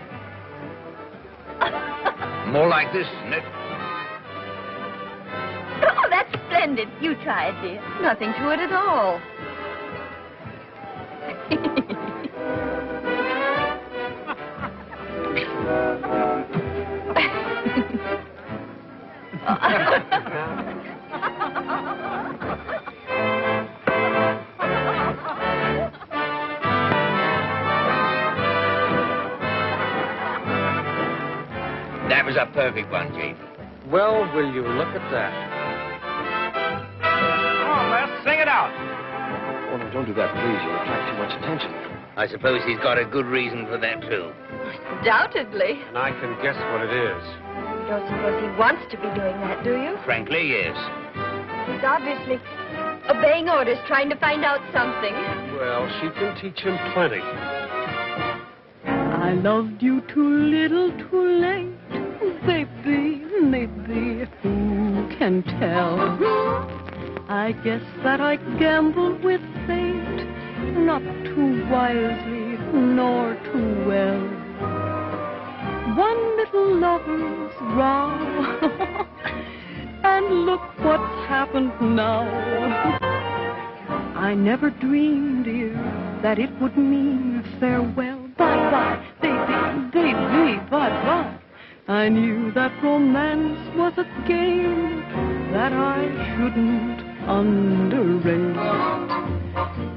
More like this, isn't it? Oh, that's splendid. You try it, dear. Nothing to it at all. That was a perfect one, Jane. Well, will you look at that? Come on, Les, sing it out. Oh, no, don't do that, please. You'll attract too much attention. I suppose he's got a good reason for that, too. Undoubtedly. And I can guess what it is. You don't suppose he wants to be doing that, do you? Frankly, yes. He's obviously obeying orders, trying to find out something. Well, she can teach him plenty. I loved you too little, too late. Baby, maybe, who can tell? I guess that I gambled with fate, not too wisely, nor too well. One little lover's row, and look what's happened now. I never dreamed, dear, that it would mean farewell. Bye-bye, baby, baby, bye-bye. I knew that romance was a game that I shouldn't underrate.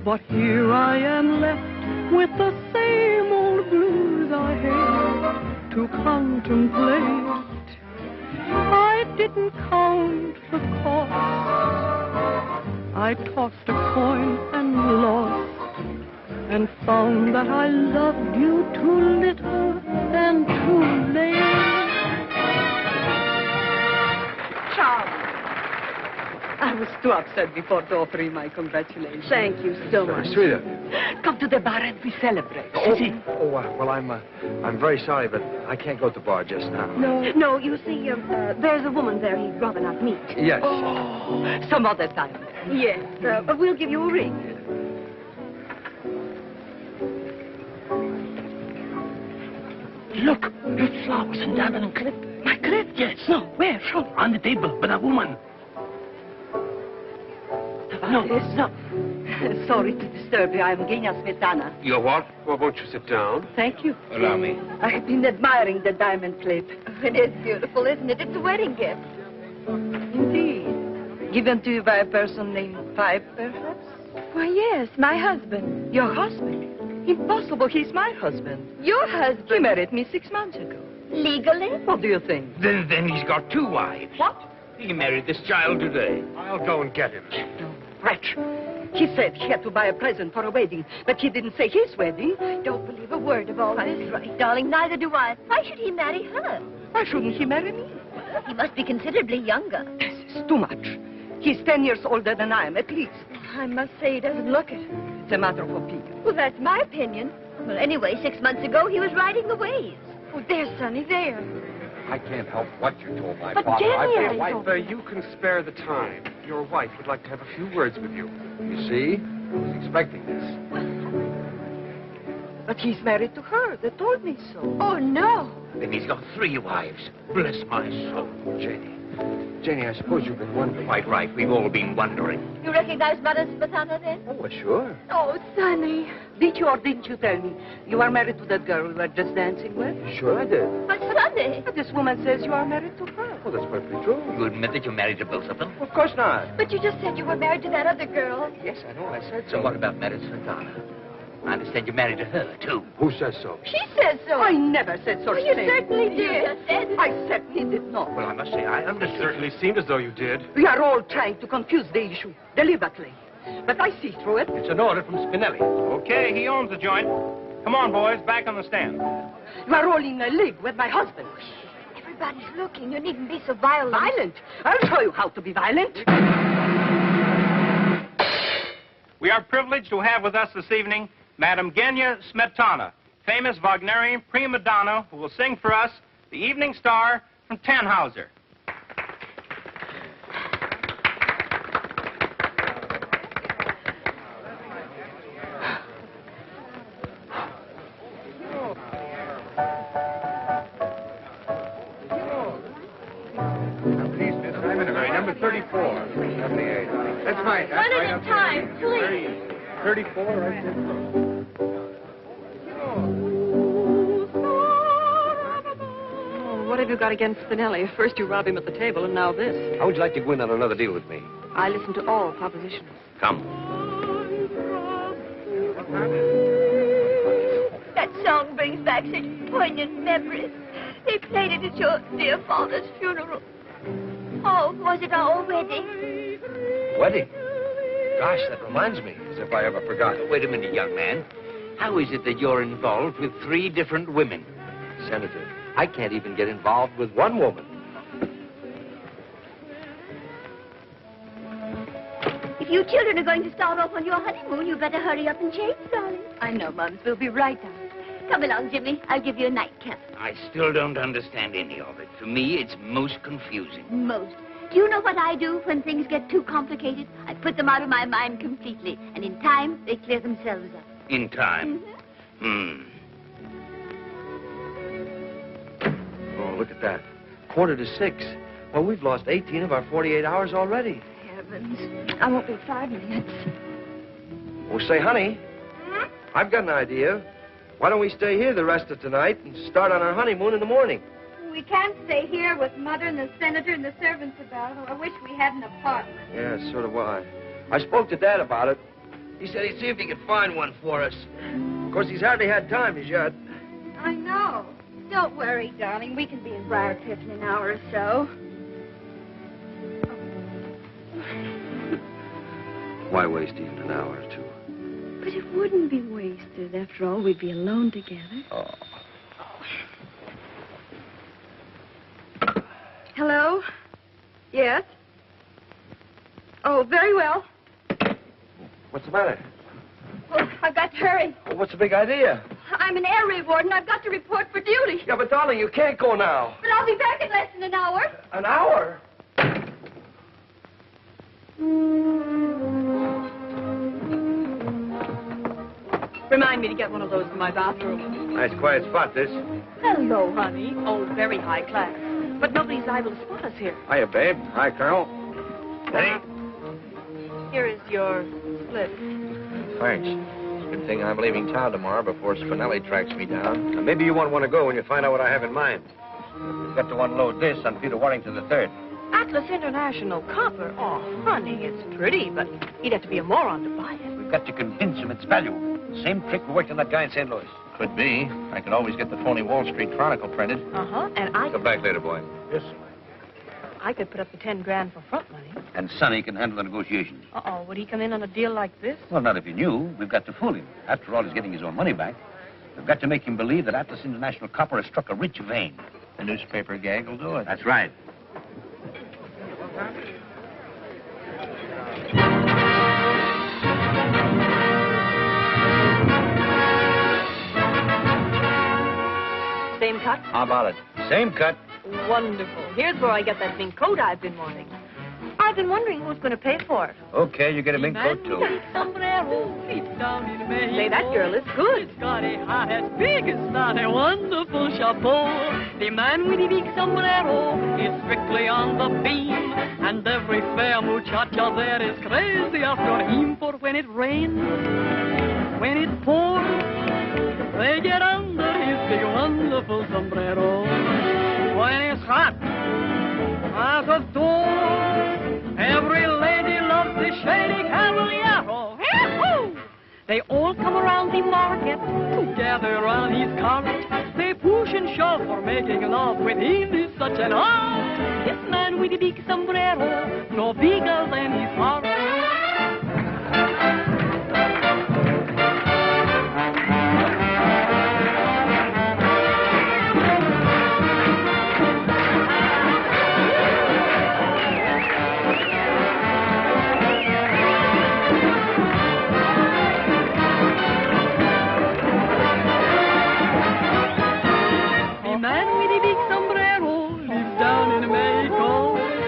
But here I am left with the same old blues I hate to contemplate. I didn't count the cost. I tossed a coin and lost, and found that I loved you too little and too late. Charles, I was too upset before to offer you my congratulations. Thank you so much. Sweet of you. Come to the bar and we celebrate. Well, I'm very sorry, but I can't go to the bar just now. No, you see, there's a woman there he'd rather not meet. Yes. Some other time. Yes, we'll give you a ring. Look, red flowers and diamond clip. My clip? Yes. No, where? Show. On the table, with a woman. No. Sorry to disturb you. I'm Genia Smetana. You're what? Well, won't you sit down? Thank you. Allow me. I've been admiring the diamond plate. It is beautiful, isn't it? It's a wedding gift. Indeed. Given to you by a person named Pipe, perhaps? Why, yes, my husband. Your husband? Impossible. He's my husband. Your husband? He married me 6 months ago. Legally? What do you think? Then he's got 2 wives. What? He married this child today. I'll go and get him. Wretch. He said he had to buy a present for a wedding, but he didn't say his wedding. I don't believe a word of all That's this. right, darling. Neither do I. Why should he marry her? Why shouldn't he marry me? He must be considerably younger. This is too much. He's 10 years older than I am, at least. I must say he doesn't look it. It's a matter of opinion. Well, that's my opinion. Well, anyway, 6 months ago, he was riding the waves. Oh, there's Sonny, there. I can't help what you told my But father. Jenny, I feel If you can spare the time, your wife would like to have a few words with you. You see? I was expecting this. But he's married to her. They told me so. Oh, no. Then he's got 3 wives. Bless my soul. Janie, I suppose you've been wondering. Quite right. We've all been wondering. You recognize Mother Smetana then? Oh, well, sure. Oh, Sonny. Did you or didn't you tell me you are married to that girl we were just dancing with? Sure I did. But Sonny. But this woman says you are married to her. Well, that's perfectly true. You admit that you're married to both of them? Of course not. But you just said you were married to that other girl. Yes, I know. I said So so. what about Mary Smetana? I understand you're married to her, too. Who says so? She said so. I never said such You thing. certainly did. You just said. I certainly did not. Well, I must say, I It understood. certainly seemed as though you did. We are all trying to confuse the issue deliberately. But I see through it. It's an order from Spinelli. Okay, he owns the joint. Come on, boys, back on the stand. You are all in a league with my husband. Everybody's looking. You needn't be so violent. Violent? I'll show you how to be violent. We are privileged to have with us this evening Madame Genya Smetana, famous Wagnerian prima donna who will sing for us The Evening Star from Tannhauser. Number 34. 78. That's fine. That's One right. at a time, please. 34, right there. Oh, what have you got against Spinelli? First you rob him at the table, and now this. How would you like to go in on another deal with me? I listen to all propositions. Come. That song brings back such poignant memories. They played it at your dear father's funeral. Oh, was it our wedding? Wedding? Gosh, that reminds me, as if I ever forgot. Wait a minute, young man. How is it that you're involved with 3 different women? Senator, I can't even get involved with one woman. If you children are going to start off on your honeymoon, you better hurry up and change, darling. I know, Mums. We'll be right down. Come along, Jimmy. I'll give you a nightcap. I still don't understand any of it. To me, it's most confusing. Most. Do you know what I do when things get too complicated? I put them out of my mind completely, and in time, they clear themselves up. In time. Oh, look at that. 5:45. Well, we've lost 18 of our 48 hours already. Heavens. I won't be 5 minutes. Oh, say, honey, I've got an idea. Why don't we stay here the rest of tonight and start on our honeymoon in the morning? We can't stay here with Mother and the Senator and the servants about. I wish we had an apartment. Yeah, so do I. I spoke to Dad about it. He said he'd see if he could find one for us. Of course, he's hardly had time as yet. I know. Don't worry, darling. We can be in Briarcliff in an hour or so. Why waste even an hour or two? But it wouldn't be wasted. After all, we'd be alone together. Oh. Hello? Yes? Oh, very well. What's the matter? Oh, I've got to hurry. Well, what's the big idea? I'm an air raid warden. I've got to report for duty. Yeah, but darling, you can't go now. But I'll be back in less than an hour. An hour? Remind me to get one of those in my bathroom. Nice quiet spot, this. Hello, honey. Oh, very high class. But nobody's liable to spot us here. Hiya, babe. Hi, Colonel. Hey. Here is your slip. Thanks. Good thing I'm leaving town tomorrow before Spinelli tracks me down. Now, maybe you won't want to go when you find out what I have in mind. We've got to unload this on Peter Warrington III. Atlas International Copper. Oh, honey, it's pretty, but he'd have to be a moron to buy it. We've got to convince him it's valuable. Same trick we worked on that guy in St. Louis. Could be. I could always get the phony Wall Street Chronicle printed. Uh-huh, and I Come back later, boy. Yes, sir. I could put up the 10 grand for front money. And Sonny can handle the negotiations. Uh-oh, would he come in on a deal like this? Well, not if he knew. We've got to fool him. After all, he's getting his own money back. We've got to make him believe that Atlas International Copper has struck a rich vein. The newspaper gag will do it. That's right. Same cut? How about it? Same cut. Wonderful. Here's where I get that mink coat I've been wanting. I've been wondering who's going to pay for it. Okay, you get a mink coat, too. Say, that girl is good. It's got a hat as big as that, a wonderful chapeau. The man with the big sombrero is strictly on the beam, and every fair muchacha there is crazy after him. For when it rains, when it pours, they get under his big wonderful sombrero. When it's hot as a door, every lady loves the shady caballero. Yahoo! The They all come around the market to gather around his cart. They push and shove for making love with him is such an art. This man with the big sombrero, no bigger than his heart.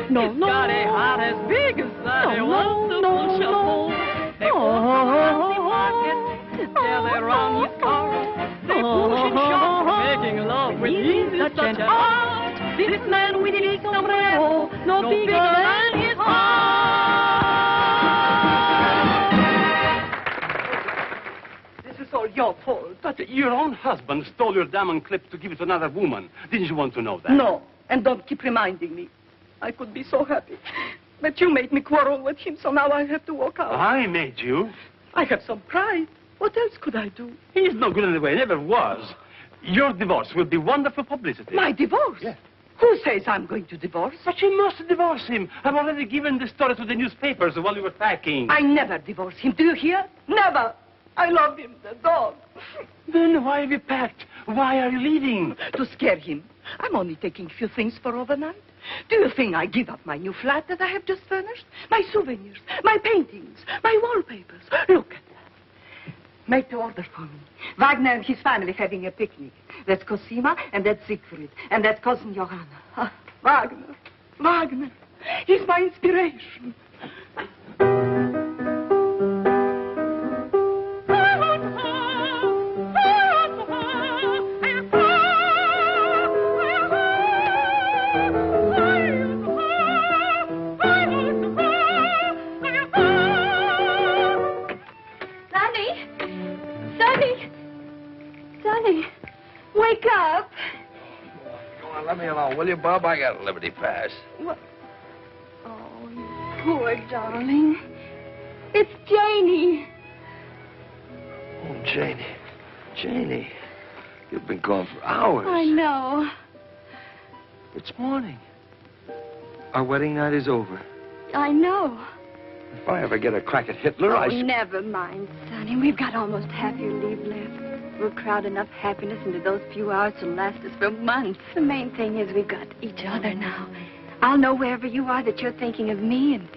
No, no. Got a heart as big as that. They want to push a pole. They walk around the market together around his car. They push and shove, making love with him is such an art. This man with his sombrero, no bigger than his heart. This is all your fault. But your own husband stole your diamond clip to give it to another woman. Didn't you want to know that? No, and don't keep reminding me. I could be so happy. But you made me quarrel with him, so now I have to walk out. I made you? I have some pride. What else could I do? He's no good anyway, never was. Your divorce will be wonderful publicity. My divorce? Yes. Who says I'm going to divorce? But you must divorce him. I've already given the story to the newspapers while you were packing. I never divorce him. Do you hear? Never. I love him, the dog. Then why have you packed? Why are you leaving? To scare him. I'm only taking a few things for overnight. Do you think I give up my new flat that I have just furnished? My souvenirs, my paintings, my wallpapers. Look at that. Make to order for me. Wagner and his family having a picnic. That's Cosima, and that's Siegfried, and that's cousin Johanna. Ah, Wagner. Wagner. He's my inspiration. Wake up. Come on, let me alone, will you, Bob? I got a Liberty Pass. What? Oh, you poor darling. It's Janie. Oh, Janie. Janie. You've been gone for hours. I know. It's morning. Our wedding night is over. I know. If I ever get a crack at Hitler, Oh, never mind, Sonny. We've got almost half your leave left. We'll crowd enough happiness into those few hours to last us for months. The main thing is we've got each other now. I'll know wherever you are that you're thinking of me, and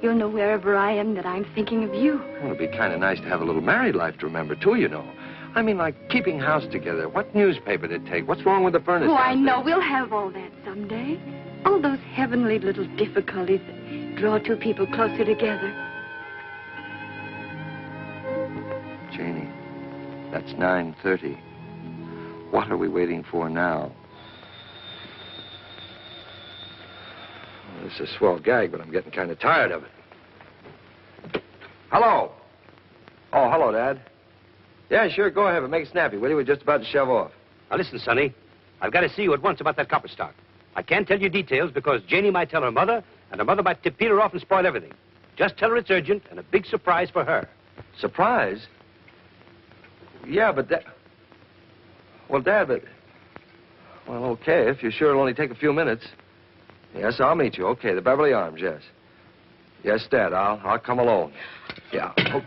you'll know wherever I am that I'm thinking of you. Well, it'd be kind of nice to have a little married life to remember, too, you know. I mean, like keeping house together. What newspaper to take? What's wrong with the furnace? Oh, I know. We'll have all that someday. All those heavenly little difficulties that draw two people closer together. Janie, that's 9:30. What are we waiting for now? Well, this is a swell gag, but I'm getting kind of tired of it. Hello. Oh, hello, Dad. Yeah, sure, go ahead, but make it snappy, will you? We're just about to shove off. Now, listen, Sonny. I've got to see you at once about that copper stock. I can't tell you details because Janie might tell her mother, and her mother might tip Peter off and spoil everything. Just tell her it's urgent and a big surprise for her. Surprise? Yeah, but that... Well, Dad, but... Well, okay, if you're sure it'll only take a few minutes. Yes, I'll meet you. Okay, the Beverly Arms, yes. Yes, Dad, I'll come alone. Yeah. Oh.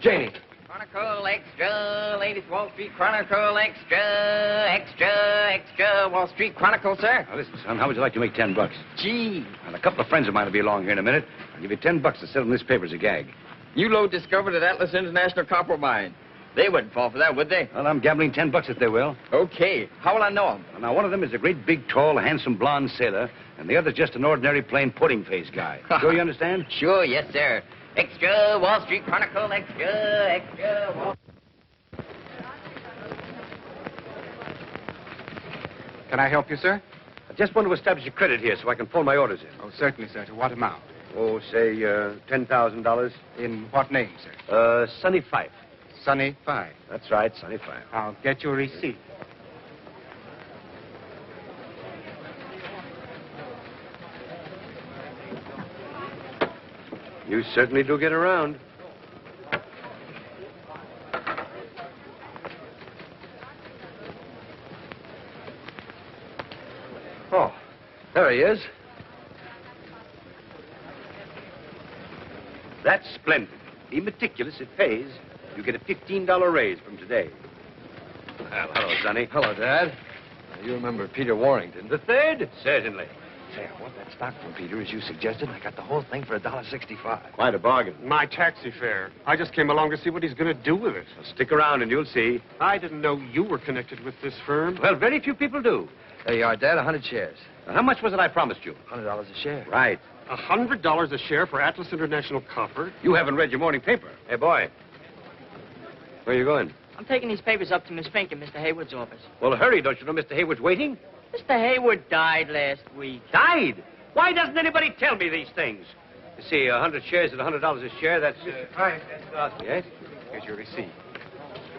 Janie. Chronicle Extra, Ladies Wall Street Chronicle Extra, Wall Street Chronicle, sir. Now, listen, son, how would you like to make $10? Gee. And a couple of friends of mine will be along here in a minute. I'll give you $10 to sell them this paper as a gag. You load discovered at Atlas International Copper Mine. They wouldn't fall for that, would they? Well, I'm gambling $10 if they will. Okay. How will I know them? Now, one of them is a great, big, tall, handsome, blonde sailor, and the other's just an ordinary, plain, pudding-faced guy. Sure you understand? Sure, yes, sir. Extra, Wall Street Chronicle, extra, Wall... Can I help you, sir? I just want to establish a credit here so I can pull my orders in. Oh, certainly, sir. To what amount? Oh, say, $10,000. In what name, sir? Sonny Fife. Sonny Fife. That's right, Sonny Fife. I'll get your receipt. You certainly do get around. Oh, there he is. That's splendid. Be meticulous. It pays. You get a $15 raise from today. Well, hello, Sonny. Hello, Dad. You remember Peter Warrington. The third? Certainly. Say, I want that stock from Peter, as you suggested. I got the whole thing for $1.65. Quite a bargain. My taxi fare. I just came along to see what he's going to do with it. Well, stick around and you'll see. I didn't know you were connected with this firm. Well, very few people do. There you are, Dad. 100 shares. Now, how much was it I promised you? $100 a share. Right. $100 a share for Atlas International Copper? You haven't read your morning paper. Hey, boy. Where are you going? I'm taking these papers up to Miss Fink in Mr. Hayward's office. Well, hurry. Don't you know Mr. Hayward's waiting? Mr. Hayward died last week. Died? Why doesn't anybody tell me these things? You see, 100 shares at $100 a share, that's... Yes? Here's your receipt.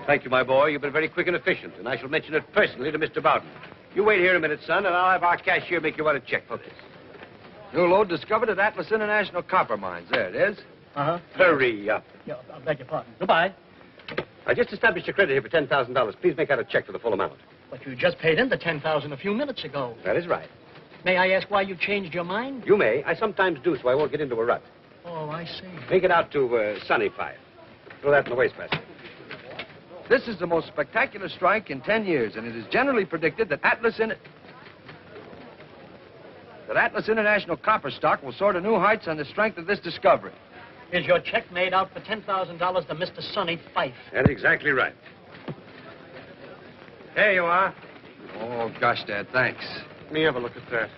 Thank you, my boy. You've been very quick and efficient, and I shall mention it personally to Mr. Bowden. You wait here a minute, son, and I'll have our cashier make you out a check for this. New load discovered at Atlas International Copper Mines. There it is. Uh-huh. Hurry up. Yeah, I beg your pardon. Goodbye. I just established a credit here for $10,000. Please make out a check for the full amount. But you just paid in the $10,000 a few minutes ago. That is right. May I ask why you changed your mind? You may. I sometimes do, so I won't get into a rut. Oh, I see. Make it out to Sunny 5. Throw that in the wastebasket. This is the most spectacular strike in 10 years, and it is generally predicted that Atlas International Copper Stock will soar to new heights on the strength of this discovery. Is your check made out for $10,000 to Mr. Sonny Fife? That's exactly right. Here you are. Oh, gosh, Dad, thanks. Let me have a look at that.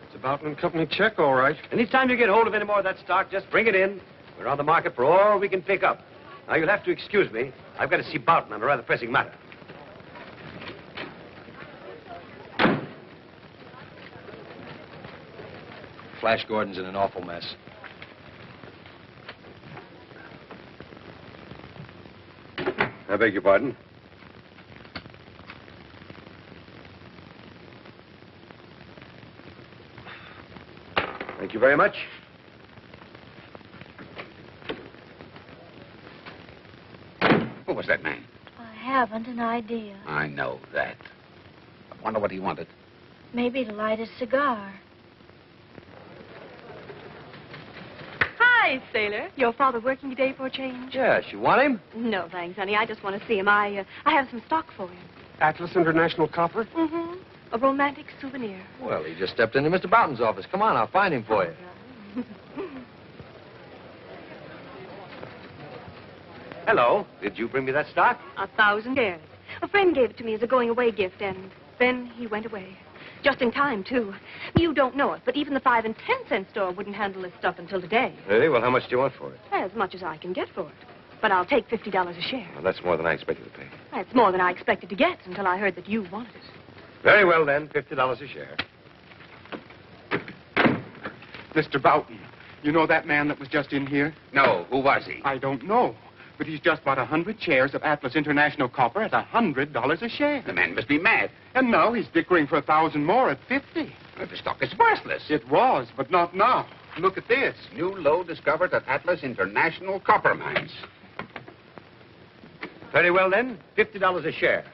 It's a Boughton & Company check, all right. Anytime you get hold of any more of that stock, just bring it in. We're on the market for all we can pick up. Now, you'll have to excuse me. I've got to see Boughton on a rather pressing matter. Flash Gordon's in an awful mess. I beg your pardon? Thank you very much. Who was that man? I haven't an idea. I know that. I wonder what he wanted. Maybe to light a cigar. Hi, Sailor. Your father working today for a change? Yes, you want him? No, thanks, honey. I just want to see him. I have some stock for him. Atlas International Copper? Mm-hmm. A romantic souvenir. Well, he just stepped into Mr. Boughton's office. Come on, I'll find him for you. Hello. Did you bring me that stock? 1,000 shares. A friend gave it to me as a going-away gift, and then he went away. Just in time, too. You don't know it, but even the 5 and 10-cent store wouldn't handle this stuff until today. Really? Well, how much do you want for it? As much as I can get for it. But I'll take $50 a share. Well, that's more than I expected to pay. That's more than I expected to get until I heard that you wanted it. Very well, then. $50 a share. Mr. Boughton, you know that man that was just in here? No. Who was he? I don't know. But he's just bought 100 shares of Atlas International Copper at $100 a share. The man must be mad. And now he's dickering for 1,000 more at 50. Well, the stock is worthless. It was, but not now. Look at this. New lode discovered at Atlas International Copper Mines. Very well, then. $50 a share.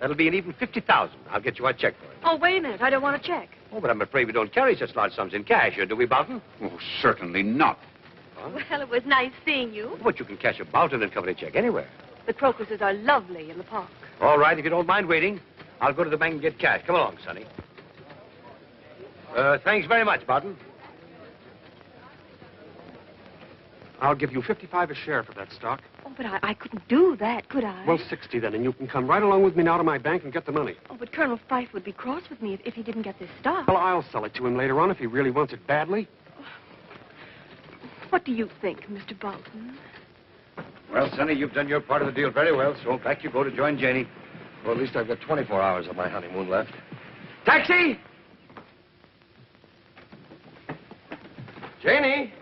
That'll be an even $50,000. I'll get you a check for it. Oh, wait a minute. I don't want a check. Oh, but I'm afraid we don't carry such large sums in cash here, do we, Boughton? Oh, certainly not. Huh? Well, it was nice seeing you. But you can cash a Boughton & Company check anywhere. The crocuses are lovely in the park. All right, if you don't mind waiting, I'll go to the bank and get cash. Come along, Sonny. Thanks very much, Boughton. I'll give you $55 a share for that stock. Oh, but I couldn't do that, could I? Well, $60 then, and you can come right along with me now to my bank and get the money. Oh, but Colonel Fife would be cross with me if he didn't get this stock. Well, I'll sell it to him later on if he really wants it badly. What do you think, Mr. Bolton? Well, Sonny, you've done your part of the deal very well, so back you go to join Janie. Well, at least I've got 24 hours of my honeymoon left. Taxi! Janie!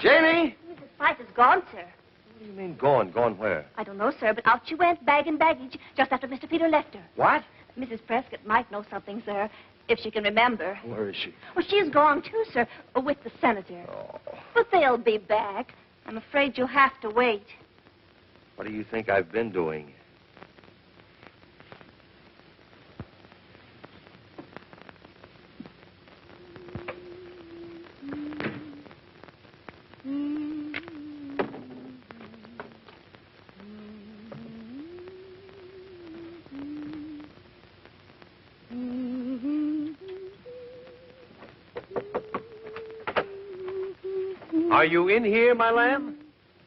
Janie! Mrs. Fife is gone, sir. What do you mean, gone? Gone where? I don't know, sir, but out she went, bag and baggage, just after Mr. Peter left her. What? Mrs. Prescott might know something, sir, if she can remember. Where is she? Well, she's gone, too, sir, with the senator. Oh. But they'll be back. I'm afraid you'll have to wait. What do you think I've been doing? Are you in here, my lamb?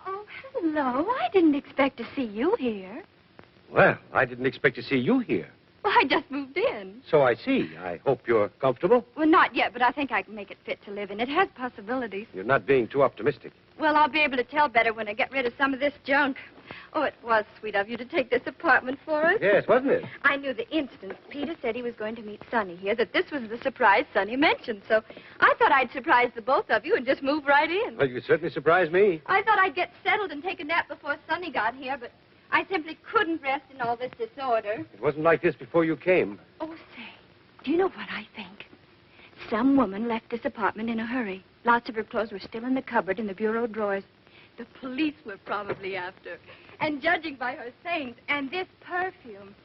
Oh, hello. I didn't expect to see you here. Well, I didn't expect to see you here. Well, I just moved in. So I see. I hope you're comfortable. Well, not yet, but I think I can make it fit to live in. It has possibilities. You're not being too optimistic. Well, I'll be able to tell better when I get rid of some of this junk. Oh, it was sweet of you to take this apartment for us. Yes, wasn't it? I knew the instant Peter said he was going to meet Sonny here that this was the surprise Sonny mentioned. So I thought I'd surprise the both of you and just move right in. Well, you certainly surprised me. I thought I'd get settled and take a nap before Sonny got here, but I simply couldn't rest in all this disorder. It wasn't like this before you came. Oh, say, do you know what I think? Some woman left this apartment in a hurry. Lots of her clothes were still in the cupboard in the bureau drawers. The police were probably after. And judging by her things and this perfume,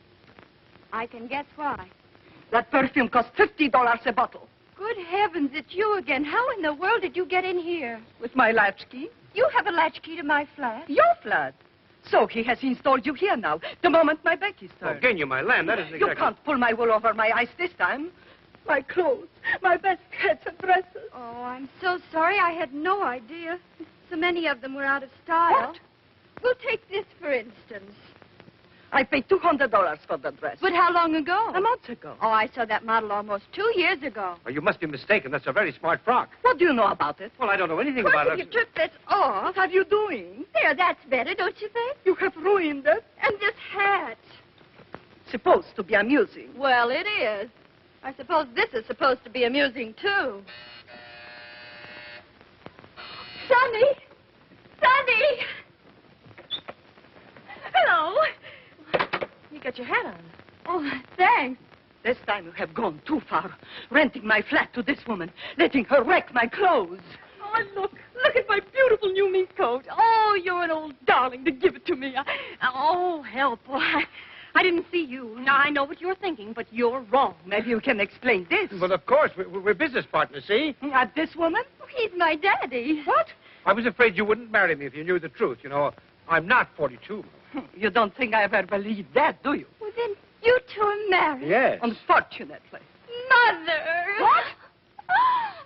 I can guess why. That perfume costs $50 a bottle. Good heavens, it's you again. How in the world did you get in here? With my latchkey. You have a latchkey to my flat? Your flat. So he has installed you here now, the moment my back is turned. Genya, my lamb, that isn't exactly... You can't pull my wool over my eyes this time. My clothes, my best hats and dresses. Oh, I'm so sorry. I had no idea. So many of them were out of style. What? We'll take this, for instance. I paid $200 for the dress. But how long ago? A month ago. Oh, I saw that model almost 2 years ago. Oh, you must be mistaken. That's a very smart frock. What do you know about it? Well, I don't know anything Of course, about if it. you took this off... What are you doing? There, that's better, don't you think? You have ruined it. And this hat. Supposed to be amusing. Well, it is. I suppose this is supposed to be amusing, too. Sonny! Sonny! Hello. You got your hat on. Oh, thanks. This time you have gone too far. Renting my flat to this woman. Letting her wreck my clothes. Oh, look at my beautiful new mink coat. Oh, you're an old darling to give it to me. Oh, help. Oh, I didn't see you. Now, I know what you're thinking, but you're wrong. Maybe you can explain this. Well, of course. We're business partners, see? At this woman? He's my daddy. What? I was afraid you wouldn't marry me if you knew the truth. You know, I'm not 42. You don't think I ever believed that, do you? Well, then you two are married. Yes. Unfortunately. Mother! What?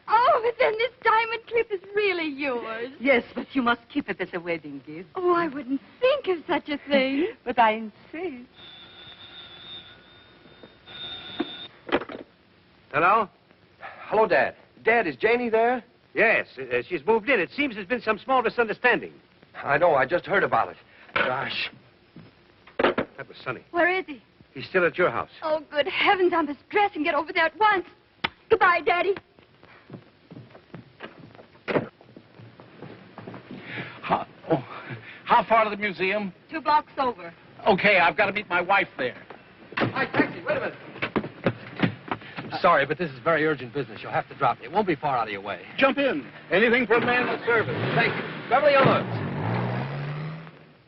Oh, but then this diamond clip is really yours. Yes, but you must keep it as a wedding gift. Oh, I wouldn't think of such a thing. But I insist. Hello? Hello, Dad. Dad, is Janie there? Yes, she's moved in. It seems there's been some small misunderstanding. I know. I just heard about it. Gosh. That was Sonny. Where is he? He's still at your house. Oh, good heavens, I must dress and get over there at once. Goodbye, Daddy. How far to the museum? 2 blocks over. Okay, I've got to meet my wife there. Hi, taxi. Wait a minute. Sorry, but this is very urgent business. You'll have to drop me. It won't be far out of your way. Jump in. Anything for a man of service. Thank you. Beverly Hills.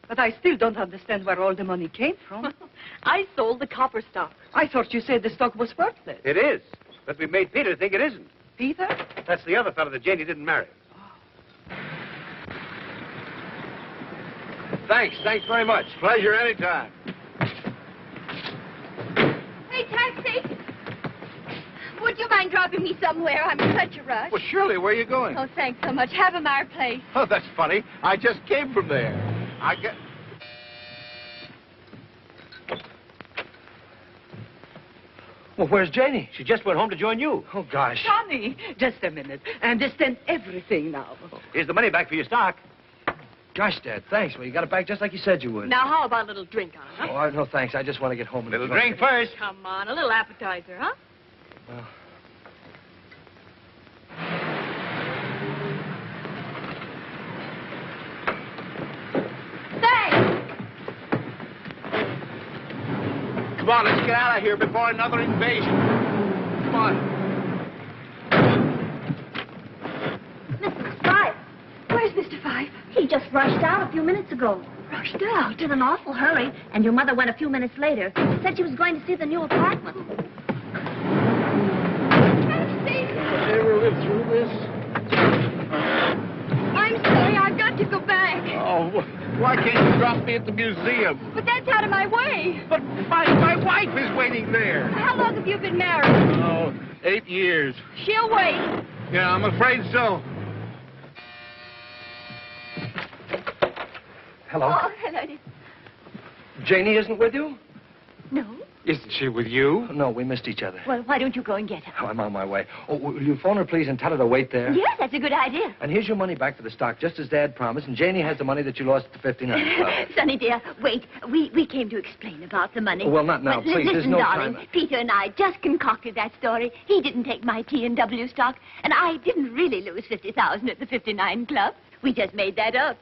But I still don't understand where all the money came from. I sold the copper stock. I thought you said the stock was worthless. It is. But we made Peter think it isn't. Peter? That's the other fellow that Janie didn't marry. Thanks very much. Pleasure anytime. Hey, taxi. Would you mind dropping me somewhere? I'm in such a rush. Well, Shirley, where are you going? Oh, thanks so much. Havemeyer Place. Oh, that's funny. I just came from there. I get... Well, where's Janie? She just went home to join you. Oh, gosh. Johnny, just a minute. I understand everything now. Here's the money back for your stock. Gosh, Dad, thanks. Well, you got it back just like you said you would. Now, how about a little drink on it, huh? Oh, no, thanks. I just want to get home and... Little drink first. Come on, a little appetizer, huh? Well... Come on, let's get out of here before another invasion. Come on. Mr. Fife. Where's Mr. Fife? He just rushed out a few minutes ago. Rushed out? In an awful hurry, and your mother went a few minutes later. Said she was going to see the new apartment. Ever live through this? I'm sorry, I've got to go back. Oh, why can't you drop me at the museum? But that's Get out of my way. But my wife is waiting there. How long have you been married? Oh, 8 years. She'll wait. Yeah, I'm afraid so. Hello. Oh, hello, dear. Janie isn't with you? No? Isn't she with you? No, we missed each other. Well, why don't you go and get her? Oh, I'm on my way. Oh, will you phone her, please, and tell her to wait there? Yes, that's a good idea. And here's your money back for the stock, just as Dad promised. And Janie has the money that you lost at the 59 Club. Sonny, dear, wait. We came to explain about the money. Oh, well, not now, But please. There's Listen, no darling, time. Peter and I just concocted that story. He didn't take my T&W stock, and I didn't really lose 50,000 at the 59 Club. We just made that up.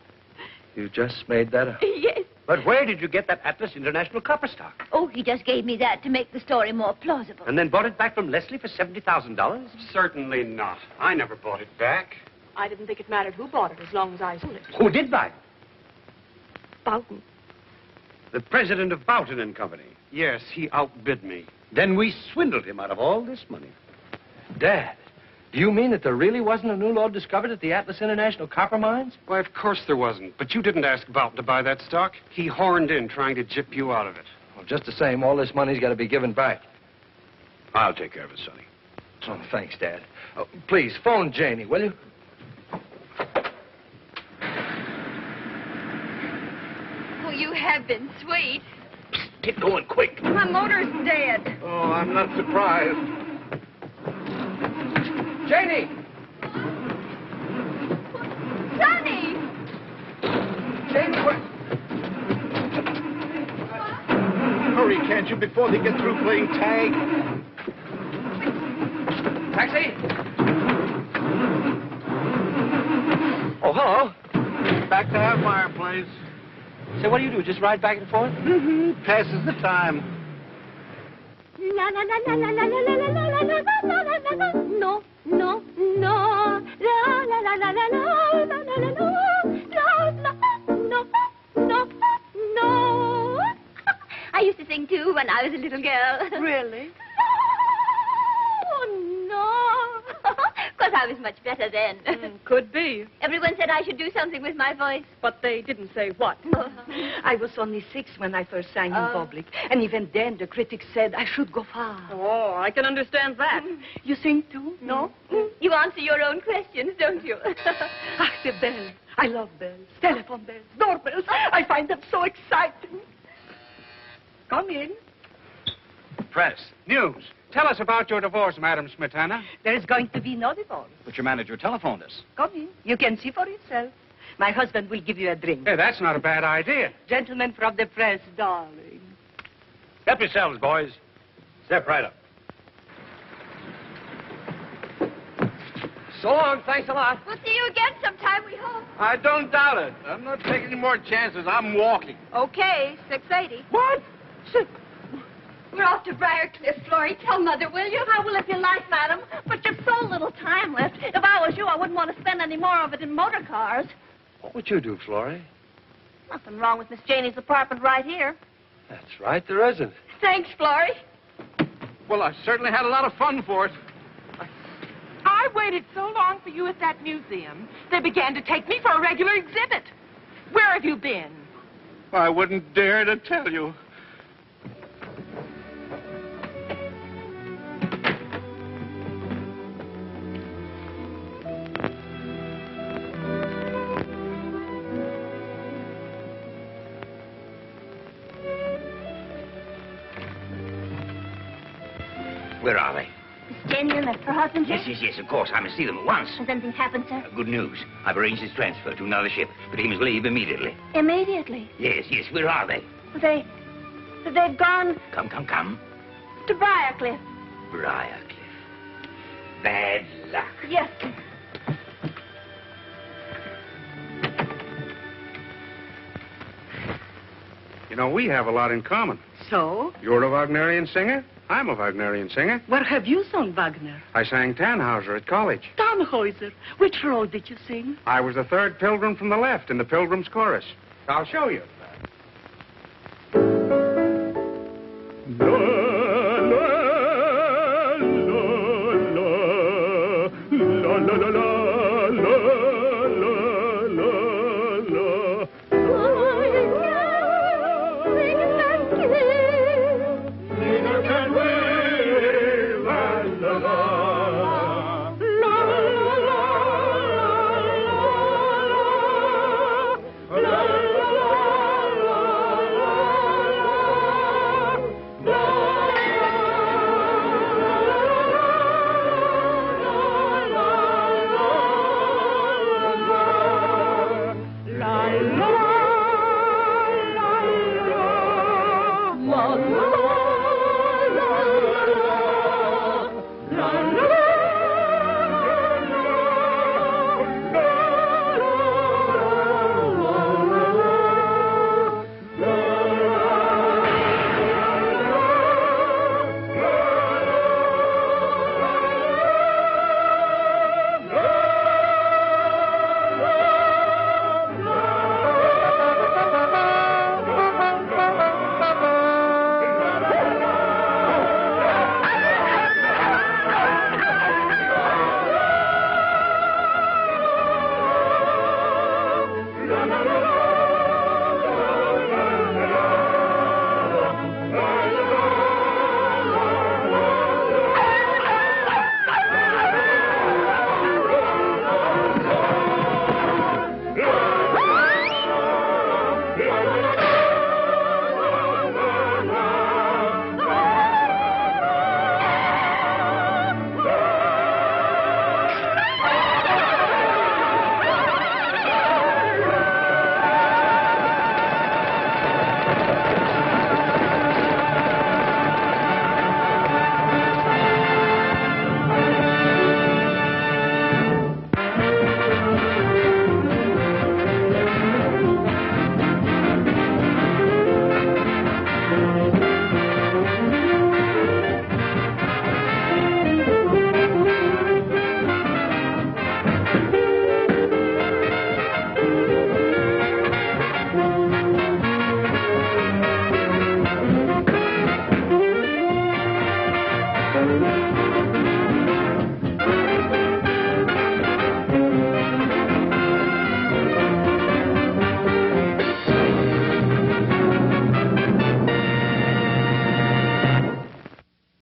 You just made that up. Yes. But where did you get that Atlas International copper stock? Oh, he just gave me that to make the story more plausible. And then bought it back from Leslie for $70,000? Certainly not. I never bought it back. I didn't think it mattered who bought it as long as I sold it. Who did buy it? Boughton. The president of Boughton and Company. Yes, he outbid me. Then we swindled him out of all this money. Dad, do you mean that there really wasn't a new lode discovered at the Atlas International copper mines? Why, of course there wasn't. But you didn't ask Boughton to buy that stock. He horned in trying to gyp you out of it. Well, just the same, all this money's got to be given back. I'll take care of it, Sonny. Oh, thanks, Dad. Oh, please, phone Janie, will you? Oh, you have been sweet. Get going quick. My motor's dead. Oh, I'm not surprised. Janie! Sonny! Janie, what? Hurry, can't you, before they get through playing tag? Taxi! Oh, hello. Back to our fireplace. Say, what do? Just ride back and forth? Mm-hmm. Passes the time. La la la la la la la la la la la la la la. No, no, no. La la la la la la la la la la. La la no no no. I used to sing too when I was a little girl. Really? Oh no. Of course, I was much better then. Could be. Everyone said I should do something with my voice. But they didn't say what. I was only 6 when I first sang in public. And even then, the critics said I should go far. Oh, I can understand that. You sing too? No? You answer your own questions, don't you? Ah, the bells. I love bells. Telephone bells. Doorbells. I find them so exciting. Come in. Press. News. Tell us about your divorce, Madam Smetana. There's going to be no divorce. But your manager telephoned us. Come in. You can see for yourself. My husband will give you a drink. Hey, that's not a bad idea. Gentlemen from the press, darling. Help yourselves, boys. Step right up. So long, thanks a lot. We'll see you again sometime, we hope. I don't doubt it. I'm not taking any more chances. I'm walking. Okay, 6:80. What? We're off to Briarcliff, Florrie. Tell Mother, will you? I will if you like, madam. But there's so little time left. If I was you, I wouldn't want to spend any more of it in motor cars. What would you do, Florrie? Nothing wrong with Miss Janie's apartment right here. That's right, there isn't. Thanks, Florrie. Well, I certainly had a lot of fun for it. I waited so long for you at that museum, they began to take me for a regular exhibit. Where have you been? I wouldn't dare to tell you. Where are they? Miss Janie and her husband, sir? Yes, of course. I must see them at once. Has anything happened, sir? Good news. I've arranged his transfer to another ship, but he must leave immediately. Immediately. Yes. Where are they? They've gone Come. to Briarcliff. Briarcliff. Bad luck. Yes, sir. You know, we have a lot in common. So? You're a Wagnerian singer. I'm a Wagnerian singer. Where have you sung Wagner? I sang Tannhauser at college. Tannhäuser. Which role did you sing? I was the third pilgrim from the left in the Pilgrim's Chorus. I'll show you. Thank you.